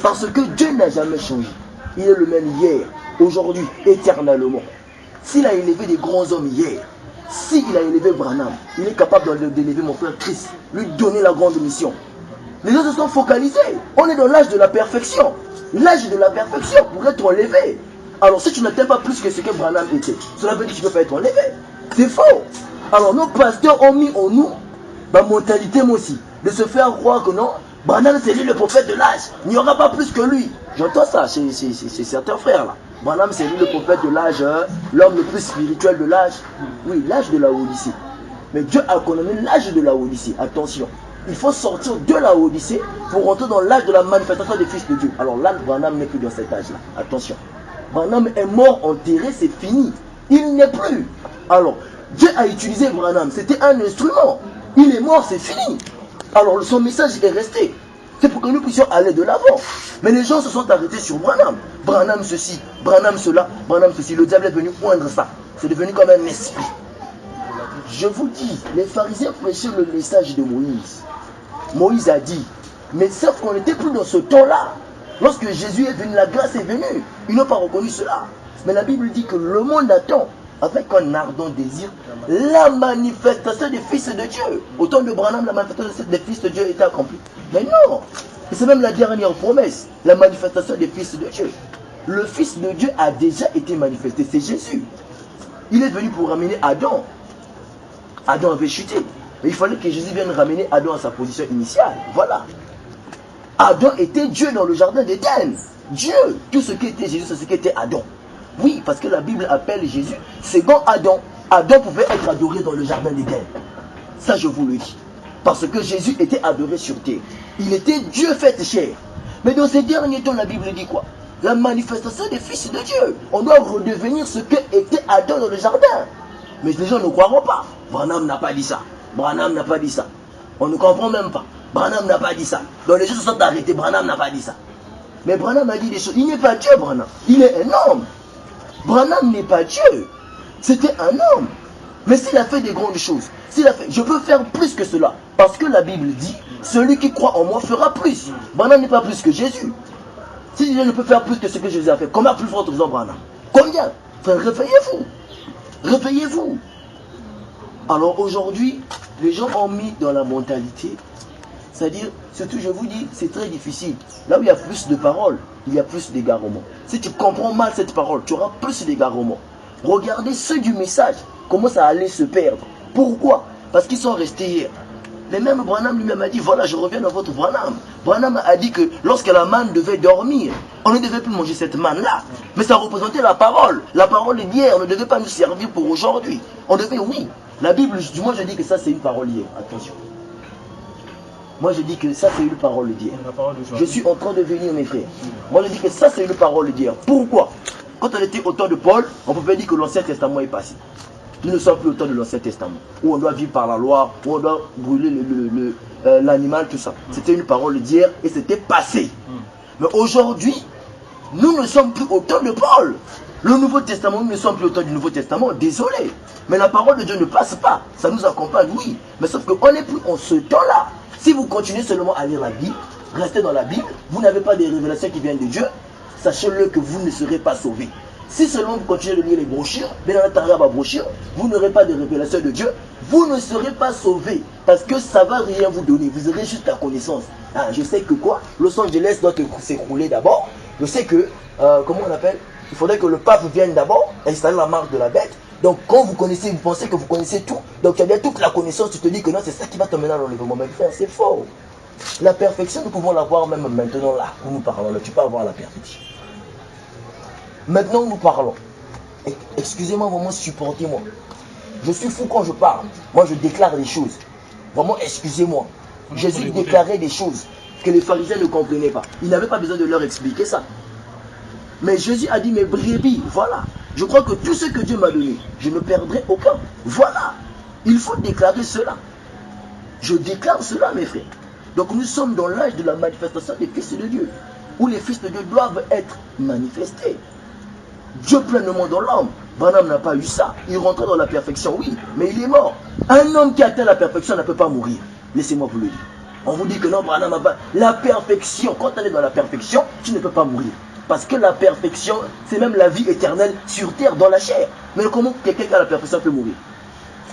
Parce que Dieu n'a jamais changé. Il est le même hier, aujourd'hui, éternellement. S'il a élevé des grands hommes hier, s'il a élevé Branham, il est capable d'élever mon frère Christ, lui donner la grande mission. Les gens se sont focalisés. On est dans l'âge de la perfection. L'âge de la perfection pour être enlevé. Alors si tu n'atteins pas plus que ce que Branham était, cela veut dire que tu ne peux pas être enlevé. C'est faux. Alors nos pasteurs ont mis en nous ma mentalité, moi aussi, de se faire croire que non, Branham c'est lui le prophète de l'âge. Il n'y aura pas plus que lui. J'entends ça chez certains frères là. Branham c'est lui le prophète de l'âge, l'homme le plus spirituel de l'âge. Oui, l'âge de la Odyssée. Mais Dieu a condamné l'âge de la Odyssée. Attention. Il faut sortir de la Odyssée pour rentrer dans l'âge de la manifestation des fils de Dieu. Alors là, Branham n'est plus dans cet âge-là. Attention. Branham est mort, enterré, c'est fini. Il n'est plus. Alors, Dieu a utilisé Branham. C'était un instrument. Il est mort, c'est fini. Alors, son message est resté. C'est pour que nous puissions aller de l'avant. Mais les gens se sont arrêtés sur Branham. Branham ceci, Branham cela, Branham ceci. Le diable est venu oindre ça. C'est devenu comme un esprit. Je vous dis, les pharisiens prêchaient le message de Moïse. Moïse a dit, mais sauf qu'on n'était plus dans ce temps-là. Lorsque Jésus est venu, la grâce est venue. Ils n'ont pas reconnu cela. Mais la Bible dit que le monde attend, avec un ardent désir, la manifestation des fils de Dieu. Au temps de Branham, la manifestation des fils de Dieu était accomplie. Mais non, c'est même la dernière promesse, la manifestation des fils de Dieu. Le Fils de Dieu a déjà été manifesté, c'est Jésus. Il est venu pour ramener Adam. Adam avait chuté. Mais il fallait que Jésus vienne ramener Adam à sa position initiale. Voilà. Adam était Dieu dans le jardin d'Éden. Dieu. Tout ce qui était Jésus, c'est ce qui était Adam. Oui, parce que la Bible appelle Jésus second Adam. Adam pouvait être adoré dans le jardin d'Éden. Ça, je vous le dis. Parce que Jésus était adoré sur terre. Il était Dieu fait chair. Mais dans ces derniers temps, la Bible dit quoi? La manifestation des fils de Dieu. On doit redevenir ce que était Adam dans le jardin. Mais les gens ne croiront pas. Branham n'a pas dit ça. Branham n'a pas dit ça. On ne comprend même pas. Branham n'a pas dit ça. Donc les gens se sont arrêtés. Branham n'a pas dit ça. Mais Branham a dit des choses. Il n'est pas Dieu, Branham. Il est un homme. Branham n'est pas Dieu. C'était un homme. Mais s'il a fait des grandes choses, s'il a fait, je peux faire plus que cela. Parce que la Bible dit, celui qui croit en moi fera plus. Branham n'est pas plus que Jésus. Si je ne peux faire plus que ce que Jésus a fait, combien plus forte raison Branham? Combien? Frère, réveillez-vous. Réveillez-vous. Alors aujourd'hui, les gens ont mis dans la mentalité, c'est-à-dire, surtout je vous dis, c'est très difficile. Là où il y a plus de paroles, il y a plus d'égarements. Si tu comprends mal cette parole, tu auras plus d'égarements. Regardez ceux du message, comment ça allait se perdre. Pourquoi? Parce qu'ils sont restés hier. Mais même Branham lui-même a dit, voilà, je reviens dans votre Branham. Branham a dit que lorsque la manne devait dormir, on ne devait plus manger cette manne-là. Mais ça représentait la parole. La parole d'hier ne devait pas nous servir pour aujourd'hui. On devait, oui. La Bible, moi je dis que ça c'est une parole d'hier. Attention. Moi je dis que ça c'est une parole d'hier. Je suis en train de venir, mes frères. Moi je dis que ça c'est une parole d'hier. Pourquoi? Quand on était au temps de Paul, on pouvait dire que l'Ancien Testament est passé. Nous ne sommes plus au temps de l'Ancien Testament, où on doit vivre par la loi, où on doit brûler l'animal, tout ça. C'était une parole d'hier et c'était passé. Mais aujourd'hui, nous ne sommes plus au temps de Paul. Le Nouveau Testament, nous ne sommes plus au temps du Nouveau Testament, désolé. Mais la parole de Dieu ne passe pas. Ça nous accompagne, oui. Mais sauf qu'on n'est plus en ce temps-là. Si vous continuez seulement à lire la Bible, restez dans la Bible, vous n'avez pas des révélations qui viennent de Dieu, sachez-le que vous ne serez pas sauvés. Si seulement vous continuez de lire les brochures, vous n'aurez pas de révélation de Dieu, vous ne serez pas sauvés. Parce que ça ne va rien vous donner, vous aurez juste la connaissance. Ah, je sais que quoi? Los Angeles doit s'écrouler d'abord. Je sais que, comment on appelle? Il faudrait que le pape vienne d'abord, installer la marque de la bête. Donc quand vous connaissez, vous pensez que vous connaissez tout. Donc il y a toute la connaissance, tu te dis que non, c'est ça qui va t'emmener dans l'enlèvement. Mais frère, c'est faux. La perfection, nous pouvons l'avoir même maintenant là, où nous parlons. Là, tu peux avoir la perfection. Maintenant, nous parlons. Excusez-moi, vraiment, supportez-moi. Je suis fou quand je parle. Moi, je déclare des choses. Vraiment, excusez-moi. Jésus déclarait des choses que les pharisiens ne comprenaient pas. Ils n'avaient pas besoin de leur expliquer ça. Mais Jésus a dit, mes brebis, voilà. Je crois que tout ce que Dieu m'a donné, je ne perdrai aucun. Voilà. Il faut déclarer cela. Je déclare cela, mes frères. Donc, nous sommes dans l'âge de la manifestation des fils de Dieu, où les fils de Dieu doivent être manifestés. Dieu pleinement dans l'homme. Branham n'a pas eu ça. Il rentrait dans la perfection, oui, mais il est mort. Un homme qui atteint la perfection ne peut pas mourir. Laissez-moi vous le dire. On vous dit que non, Branham n'a pas... La perfection, quand on est dans la perfection, tu ne peux pas mourir. Parce que la perfection, c'est même la vie éternelle sur terre, dans la chair. Mais comment quelqu'un qui a la perfection peut mourir?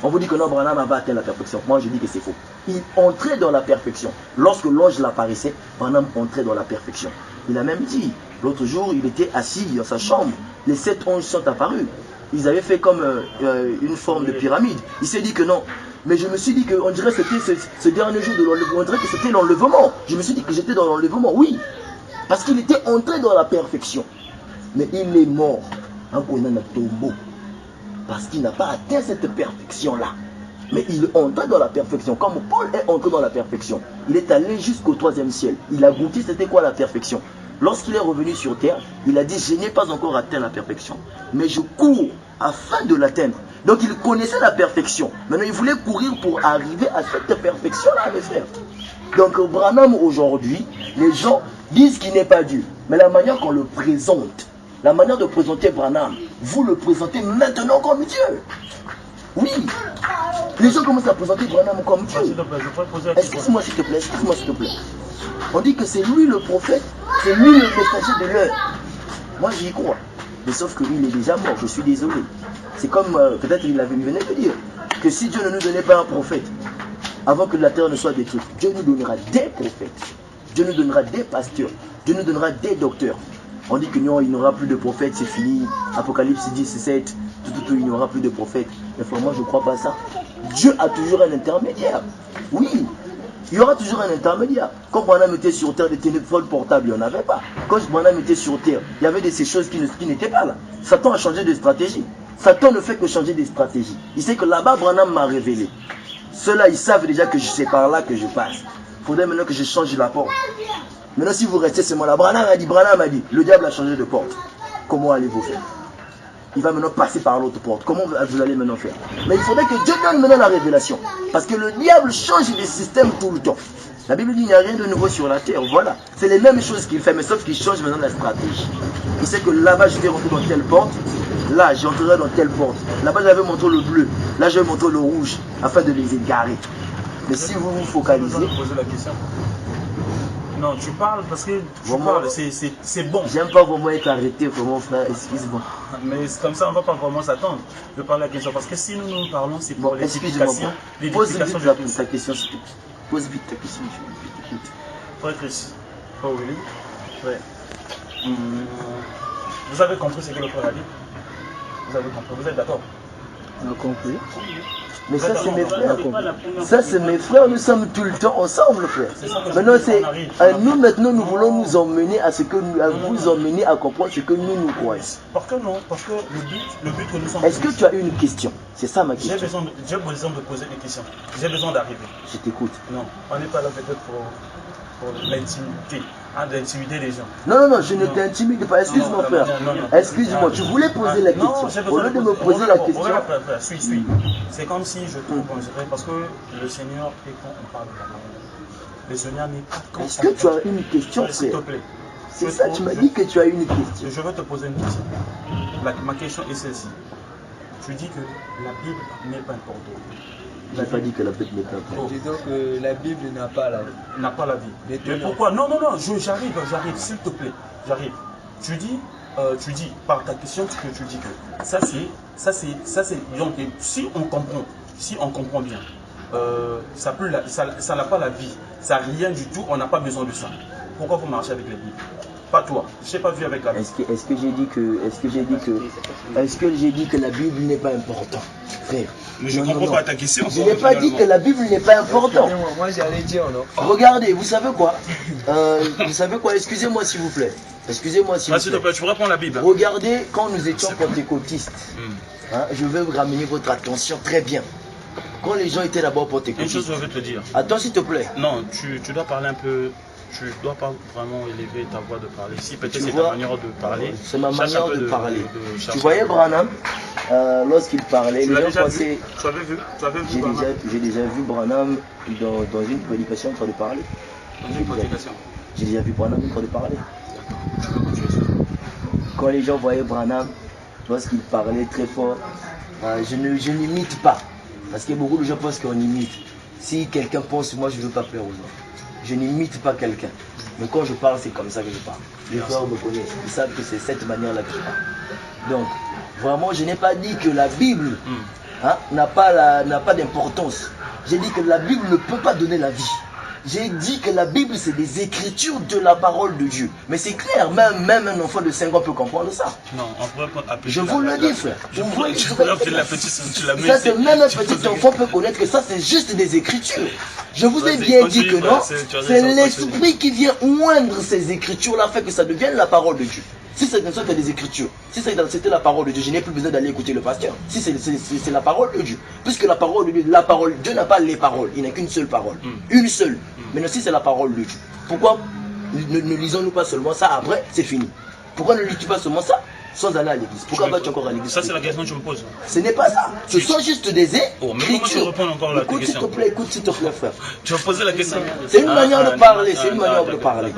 On vous dit que non, Branham avait atteint la perfection. Moi, je dis que c'est faux. Il entrait dans la perfection. Lorsque l'ange l'apparaissait, Branham entrait dans la perfection. Il a même dit, l'autre jour, il était assis dans sa chambre. Les 7 anges sont apparus. Ils avaient fait comme une forme de pyramide. Il s'est dit que non. Mais je me suis dit qu'on dirait que c'était ce dernier jour de l'enlèvement. On dirait que c'était l'enlèvement. Je me suis dit que j'étais dans l'enlèvement. Oui. Parce qu'il était entré dans la perfection. Mais il est mort. En connaissant tombeau. Parce qu'il n'a pas atteint cette perfection-là. Mais il est entré dans la perfection. Comme Paul est entré dans la perfection. Il est allé jusqu'au 3e ciel. Il a goûté c'était quoi la perfection. Lorsqu'il est revenu sur terre, il a dit, je n'ai pas encore atteint la perfection. Mais je cours afin de l'atteindre. Donc il connaissait la perfection. Maintenant il voulait courir pour arriver à cette perfection-là, mes frères. Donc Branham aujourd'hui, les gens disent qu'il n'est pas Dieu. Mais la manière qu'on le présente, la manière de présenter Branham, vous le présentez maintenant comme Dieu. Oui. Les gens commencent à présenter Branham comme Dieu. Excuse-moi s'il te plaît, excuse-moi s'il te plaît. On dit que c'est lui le prophète, c'est lui le messager de l'heure. Moi j'y crois. Mais sauf qu'il est déjà mort, je suis désolé. C'est comme, peut-être il venait de dire, que si Dieu ne nous donnait pas un prophète, avant que la terre ne soit détruite, Dieu nous donnera des prophètes. Dieu nous donnera des pasteurs. Dieu nous donnera des docteurs. On dit que non, il n'y aura plus de prophètes, c'est fini. Apocalypse 10, 7, tout, il n'y aura plus de prophètes. Mais moi je ne crois pas ça. Dieu a toujours un intermédiaire. Oui. Il y aura toujours un intermédiaire. Quand Branham était sur terre, des téléphones portables, il n'y en avait pas. Quand Branham était sur terre, il y avait de ces choses qui n'étaient pas là. Satan a changé de stratégie. Satan ne fait que changer des stratégies. Il sait que là-bas, Branham m'a révélé. Ceux-là, ils savent déjà que c'est par là que je passe. Il faudrait maintenant que je change la porte. Maintenant, si vous restez seulement là, Branham a dit, le diable a changé de porte. Comment allez-vous faire? Il va maintenant passer par l'autre porte. Comment vous allez maintenant faire? Mais il faudrait que Dieu donne maintenant la révélation. Parce que le diable change de système tout le temps. La Bible dit qu'il n'y a rien de nouveau sur la terre. Voilà. C'est les mêmes choses qu'il fait, mais sauf qu'il change maintenant la stratégie. Il sait que là-bas, je vais rentrer dans telle porte. Là, j'entrerai dans telle porte. Là-bas, j'avais montré le bleu. Là, je vais montrer le rouge afin de les égarer. Mais si vous vous focalisez... Non, tu parles parce que c'est bon. J'aime pas vraiment être arrêté, mon frère, excuse-moi. Mais comme ça, on ne va pas vraiment s'attendre de parler la question. Parce que si nous parlons, c'est pour l'édification. Pose vite ta question, s'il te plaît. Pose vite ta question, je t'écoute. Frère Chris, Frère Willy, frère. Vous avez compris ce que le frère a dit? Vous avez compris, vous êtes d'accord? On a compris. Mais ça, c'est mes frères. Ça, c'est mes frères. Nous sommes tout le temps ensemble, frère. Maintenant, c'est à nous, maintenant, nous voulons nous emmener à ce que nous, à vous emmener à comprendre ce que nous croyons. Parce que non, parce que le but que nous sommes... Est-ce que tu as une question? C'est ça ma question. J'ai besoin de poser des questions. J'ai besoin d'arriver. Je t'écoute. Non, on n'est pas là peut-être pour l'intimité. D'intimider les gens. Non, je ne t'intimide pas. Excuse-moi, frère. Excuse-moi, tu voulais poser la question. Au lieu de me poser la question. Suis. C'est comme si je te considérais parce que le Seigneur est quand on parle de la parole. Le Seigneur n'est pas quand. Est-ce que tu as une question, frère? S'il te plaît. C'est ça, tu m'as dit que tu as une question. Je vais te poser une question. Ma question est celle-ci. Tu dis que la Bible n'est pas importante. Je n'ai pas dit que la Bible n'est pas importante. Dis donc que la Bible n'a pas la vie. N'a pas la vie. Mais pourquoi? Non, j'arrive, s'il te plaît. J'arrive. Tu dis par ta question que tu dis que ça c'est donc si on comprend bien, ça n'a pas la vie, ça n'a rien du tout, on n'a pas besoin de ça. Pourquoi vous marchez avec les Bibles? Pas toi, je n'ai pas vu avec la Bible. Est-ce que j'ai dit que la Bible n'est pas importante, frère? Mais je ne comprends pas ta question. Je n'ai pas dit que la Bible n'est pas importante. Moi j'allais dire non. Regardez, vous savez quoi? Excusez-moi s'il vous plaît. Excusez-moi s'il vous plaît. S'il te plaît, tu pourrais prendre la Bible. Regardez, quand nous étions pentecôtistes, je vais vous ramener votre attention très bien. Quand les gens étaient d'abord pentecôtistes. Une chose je veux te dire. Attends s'il te plaît. Non, tu dois parler un peu. Tu ne dois pas vraiment élever ta voix de parler. Si peut-être c'est ta manière de parler. C'est ma manière de parler. Tu voyais Branham, lorsqu'il parlait, les gens pensaient... Tu avais vu J'ai déjà vu Branham dans une prédication en train de parler. Dans une prédication? J'ai déjà vu Branham en train de parler. Quand les gens voyaient Branham, lorsqu'il parlait très fort, je n'imite pas. Parce que beaucoup de gens pensent qu'on imite. Si quelqu'un pense, moi je ne veux pas plaire aux gens. Je n'imite pas quelqu'un. Mais quand je parle, c'est comme ça que je parle. Les frères me connaissent. Ils savent que c'est cette manière-là que je parle. Donc, Vraiment, je n'ai pas dit que la Bible n'a pas d'importance. J'ai dit que la Bible ne peut pas donner la vie. J'ai dit que la Bible, c'est des écritures de la parole de Dieu. Mais c'est clair, même un enfant de 5 ans peut comprendre ça. Non, on pourrait appeler. Je vous le dis, frère. Ça, c'est même un petit enfant peut connaître que ça, c'est juste des écritures. Je vous ai bien dit que non. C'est l'esprit qui vient oindre ces écritures-là, fait que ça devienne la parole de Dieu. Si c'est comme ça que des écritures, si c'était la parole de Dieu, je n'ai plus besoin d'aller écouter le pasteur. Si c'est la parole de Dieu, puisque la parole de Dieu, Dieu n'a pas les paroles, il n'a qu'une seule parole, une seule. Maintenant, si c'est la parole de Dieu, pourquoi ne lisons-nous pas seulement ça après, c'est fini? Pourquoi ne lis-tu pas seulement ça sans aller à l'église? Pourquoi vas-tu encore à l'église? Ça, c'est la question que je me pose. Ce n'est pas ça. Ce sont juste des écritures. Mais comment tu réponds encore à la question? Écoute s'il te plaît, frère. Tu vas poser la question. C'est une manière de parler, c'est une manière de parler.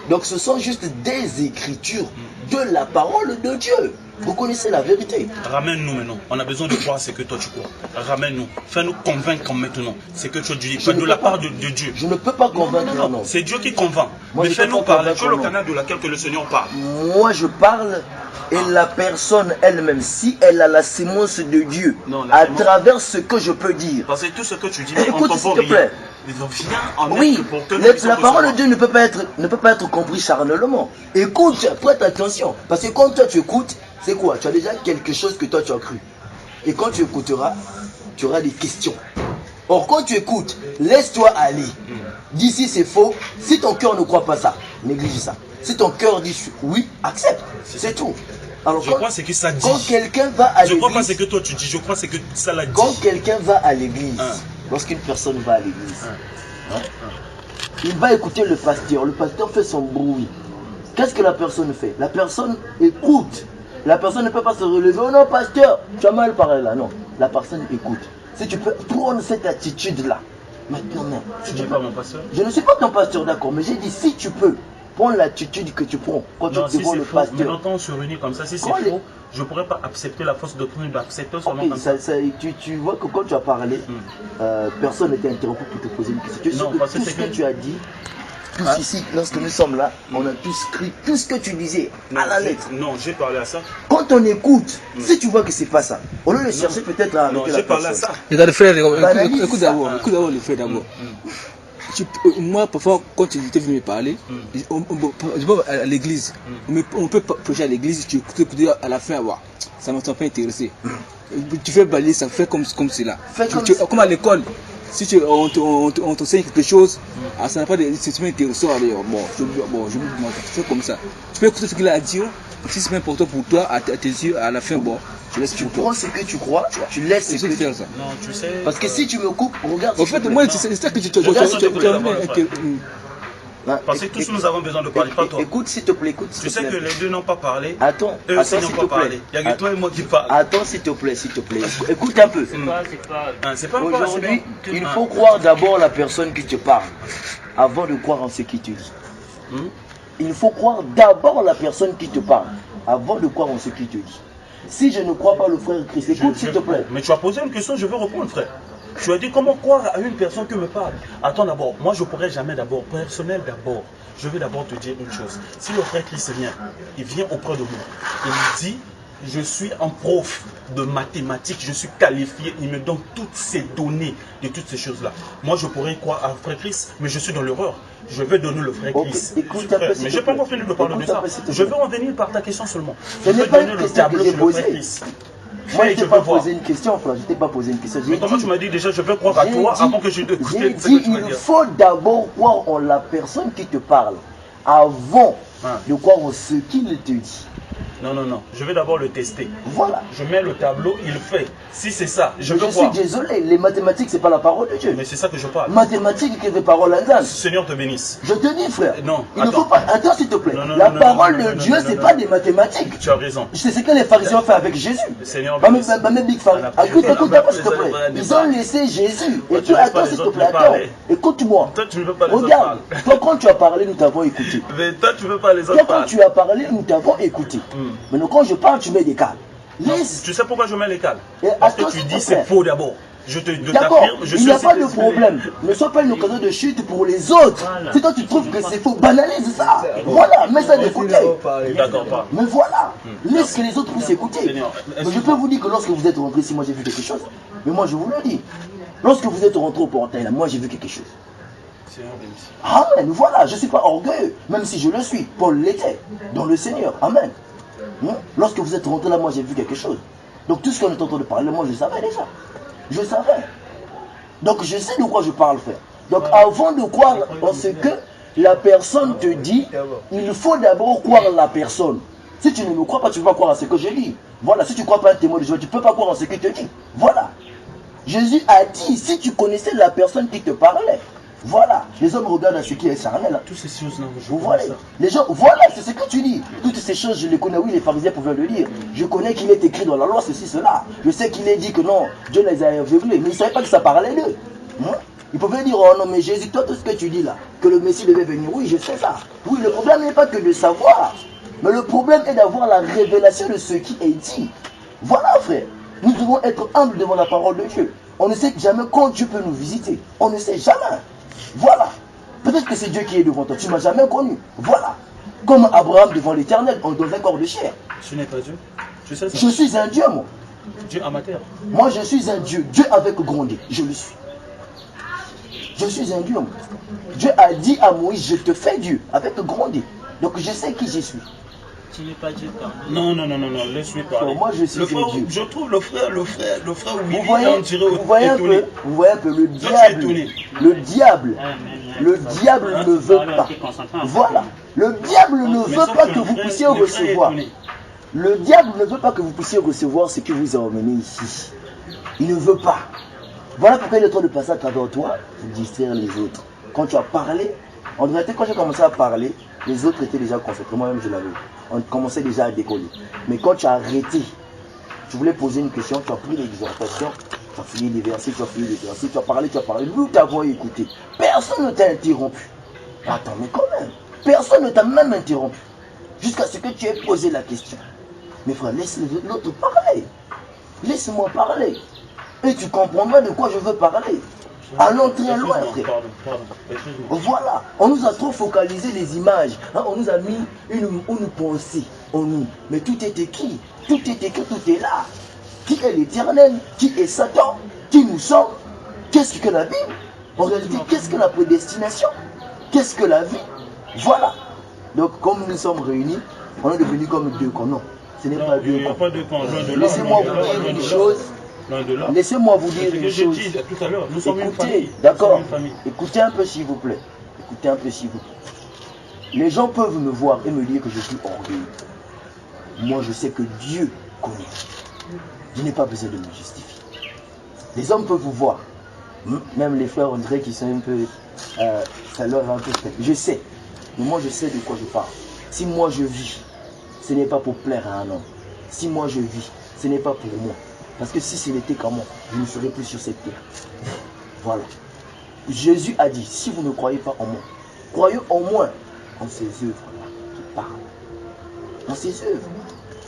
Donc ce sont juste des écritures de la parole de Dieu. Vous connaissez la vérité. Ramène-nous maintenant. On a besoin de croire ce que toi tu crois. Ramène-nous. Fais-nous convaincre maintenant. C'est que tu dis. De la part de Dieu. Je ne peux pas convaincre. Non. C'est Dieu qui convainc. Mais fais-nous parler. Tu es le canal de laquelle que le Seigneur parle. Moi je parle et la personne elle-même, si elle a la sémence de Dieu, à travers ce que je peux dire. Parce que tout ce que tu dis, écoute s'il te plaît. Oui, la parole de Dieu ne peut pas être compris charnellement. Écoute, prête attention. Parce que quand toi tu écoutes, c'est quoi? Tu as déjà quelque chose que toi tu as cru. Et quand tu écouteras, tu auras des questions. Or, quand tu écoutes, laisse-toi aller. Dis si c'est faux. Si ton cœur ne croit pas ça, néglige ça. Si ton cœur dit oui, accepte. C'est tout. Alors, je crois ce que ça dit. Quand quelqu'un va à l'église. Je crois pas ce que toi tu dis, je crois ce que ça l'a dit. Quand quelqu'un va à l'église, lorsqu'une personne va à l'église, il va écouter le pasteur fait son bruit. Qu'est-ce que la personne fait? La personne écoute. La personne ne peut pas se relever. Oh non, pasteur, tu as mal parlé là. Non, la personne écoute. Si tu peux prendre cette attitude-là, maintenant même. Tu n'es pas mon pasteur? Je ne suis pas ton pasteur, d'accord, mais j'ai dit si tu peux. Prends l'attitude que tu prends quand tu vois le pasteur. Mais quand on se réunit comme ça, si c'est faux, je ne pourrais pas accepter la fausse doctrine, d'accepter seulement comme ça. Tu vois que quand tu as parlé, personne n'était interrompu pour te poser une question. Tout ce que tu as dit, tous ici, lorsque nous sommes là, on a tous écrit tout ce que tu disais à la lettre. Non, j'ai parlé à ça. Quand on écoute, si tu vois que c'est pas ça, au lieu de chercher peut-être à non, j'ai parlé à ça. Regarde, frère, écoute d'abord le frère d'abord. Moi, parfois, quand tu étais venu me parler, à l'église, on peut prêcher à l'église, tu écoutes à la fin, ça ne m'a pas intéressé. Tu fais balayer, ça fait comme cela. Comme à l'école, si on t'enseigne quelque chose, ça n'a pas de sentiment intéressant. Bon, je fais comme ça. Tu peux écouter ce qu'il a à dire. Si c'est important pour toi, à tes yeux, à la fin, bon, je laisse pour toi. Tu prends ce que tu crois, tu laisses ce que tu faire ça. Non, tu sais. Parce que si tu me coupes, regarde. En fait, moi, c'est ça que tu parce que tous nous avons besoin de parler, pas toi. Écoute s'il te plaît, écoute. Tu sais que les deux n'ont pas parlé. Attends, eux aussi n'ont pas parlé. Il n'y a que toi et moi qui parlent. Attends s'il te plaît. Écoute un peu. C'est pas aujourd'hui, il faut croire d'abord la personne qui te parle avant de croire en ce qu'il te dit. Il faut croire d'abord la personne qui te parle avant de croire en ce qu'il te dit. Si je ne crois pas le frère Christ, écoute s'il te plaît. Mais tu as posé une question, je veux répondre, frère. Tu as dit comment croire à une personne qui me parle. Attends d'abord, moi je ne pourrais jamais d'abord, personnel d'abord, je vais d'abord te dire une chose. Si le frère Christ vient, il vient auprès de moi, il me dit, je suis un prof de mathématiques, je suis qualifié, il me donne toutes ces données de toutes ces choses-là. Moi je pourrais croire à frère Christ, mais je suis dans l'erreur. Je vais donner le frère Christ. Mais je n'ai pas encore fini de parler de ça. Je veux revenir par ta question seulement. Ce n'est pas une question que j'ai posée. Moi, je ne t'ai pas posé une question, frère. Je ne t'ai pas posé une question. Mais comment tu m'as dit déjà, je veux croire à toi avant que je te écoute. J'ai dit, il faut d'abord croire en la personne qui te parle avant de croire en ce qu'il te dit. Non, je vais d'abord le tester. Voilà. Je mets le tableau, il fait. Si c'est ça, je veux croire. Je suis désolé, les mathématiques, ce n'est pas la parole de Dieu. Mais c'est ça que je parle. Mathématiques, qui est des paroles à l'âme. Seigneur te bénisse. Je te dis, frère. Non, il ne faut pas. Attends, s'il te plaît. La parole de Dieu, ce n'est pas des mathématiques. Tu as raison. C'est ce que les pharisiens ont fait avec Jésus. Seigneur bénisse. Écoute, s'il te plaît. Ils ont laissé Jésus. Et toi, attends, s'il te plaît, attends. Écoute-moi. Toi, tu ne veux pas les autres parler. Regarde, toi, quand tu as parlé, nous t'avons écouté. Mais toi, tu ne veux pas les autres parler. Quand tu as parlé, nous t'avons écouté. Maintenant, quand je parle, tu mets des cales. Tu sais pourquoi je mets les cales? Parce que tu dis c'est faux d'abord. D'accord, il n'y a pas de problème. Ne sois pas une occasion de chute pour les autres. Voilà. Si toi tu trouves que c'est faux, banalise ça. Voilà, mets ça de côté. D'accord. Mais voilà, laisse que les autres puissent écouter. Seigneur, Mais je peux vous dire que lorsque vous êtes rentré ici, moi j'ai vu quelque chose. Mais moi je vous le dis. Lorsque vous êtes rentré au portail, là, moi j'ai vu quelque chose. Amen, voilà, je ne suis pas orgueilleux, même si je le suis. Paul l'était, dans le Seigneur. Amen. Lorsque vous êtes rentré là, moi j'ai vu quelque chose. Donc tout ce qu'on est en train de parler, moi je savais déjà. Je savais. Donc je sais de quoi je parle, frère. Donc avant de croire en ce que la personne te dit, il faut d'abord croire en la personne. Si tu ne me crois pas, tu ne peux pas croire en ce que je dis. Voilà, si tu ne crois pas à un témoin de Jéhovah, tu ne peux pas croire en ce qu'il te dit. Voilà. Jésus a dit, si tu connaissais la personne qui te parlait, voilà, les hommes regardent à ce qui est charnel. Toutes ces choses-là, vous voyez, les gens, voilà, c'est ce que tu dis. Toutes ces choses, je les connais. Oui, les pharisiens pouvaient le dire. Je connais qu'il est écrit dans la loi ceci, cela. Je sais qu'il est dit que non, Dieu les a aveuglés, mais ils ne savaient pas que ça parlait d'eux. Ils pouvaient dire, oh non, mais Jésus, toi, tout ce que tu dis là, que le Messie devait venir, oui, je sais ça. Oui, le problème n'est pas que de savoir, mais le problème est d'avoir la révélation de ce qui est dit. Voilà, frère. Nous devons être humbles devant la parole de Dieu. On ne sait jamais quand Dieu peut nous visiter. On ne sait jamais. Voilà. Peut-être que c'est Dieu qui est devant toi. Tu ne m'as jamais connu. Voilà. Comme Abraham devant l'Éternel, dans un corps de chair. Ce n'est pas Dieu. Je sais ça. Je suis un Dieu, moi. Dieu amateur. Moi, je suis un Dieu. Dieu avec grand D. Je le suis. Je suis un Dieu, moi. Dieu a dit à Moïse, je te fais Dieu, avec grand D. Donc, je sais qui je suis. Tu n'es pas Dieu par Non, laisse-lui parler. Moi, je suis le frère, Dieu. je trouve le frère Willy, vous voyez un peu le diable. Le diable ne veut pas. Voilà. Le diable ne veut pas que vous puissiez recevoir. Le diable ne veut pas que vous puissiez recevoir ce qui vous a emmené ici. Il ne veut pas. Voilà pourquoi il est en train de passer à travers toi pour distraire les autres. Quand tu as parlé, en réalité, quand j'ai commencé à parler, les autres étaient déjà concentrés. Moi-même, je l'avais. On commençait déjà à décoller. Mais quand tu as arrêté, tu voulais poser une question, tu as pris l'exhortation, tu as fini les versets, tu as parlé. Nous t'avons écouté. Personne ne t'a interrompu. Attends, mais quand même, personne ne t'a même interrompu. Jusqu'à ce que tu aies posé la question. Mais frère, laisse l'autre parler. Laisse-moi parler. Et tu comprendras de quoi je veux parler. Allons très loin, frère. Voilà, on nous a trop focalisé les images. On nous a mis une pensée en nous. Mais tout est écrit. Tout est écrit, tout est là. Qui est l'Éternel? Qui est Satan? Qui nous sommes? Qu'est-ce que la Bible? En réalité, qu'est-ce que la prédestination? Qu'est-ce que la vie? Voilà. Donc, comme nous sommes réunis, on est devenus comme deux camps. Non, ce n'est pas deux camps. Laissez-moi vous dire une chose. Laissez-moi vous dire une chose. Tout à l'heure, nous sommes une famille. D'accord. Écoutez un peu s'il vous plaît. Écoutez un peu s'il vous plaît. Les gens peuvent me voir et me dire que je suis orgueilleux. Moi je sais que Dieu connaît. Je n'ai pas besoin de me justifier. Les hommes peuvent vous voir. Même les frères André qui sont un peu... ça leur est un peu fait. Je sais. Mais moi je sais de quoi je parle. Si moi je vis, ce n'est pas pour plaire à un homme. Si moi je vis, ce n'est pas pour moi. Parce que si ce n'était qu'à moi, je ne serais plus sur cette terre. Voilà. Jésus a dit, si vous ne croyez pas en moi, croyez au moins en ses œuvres qui parlent. En ses œuvres.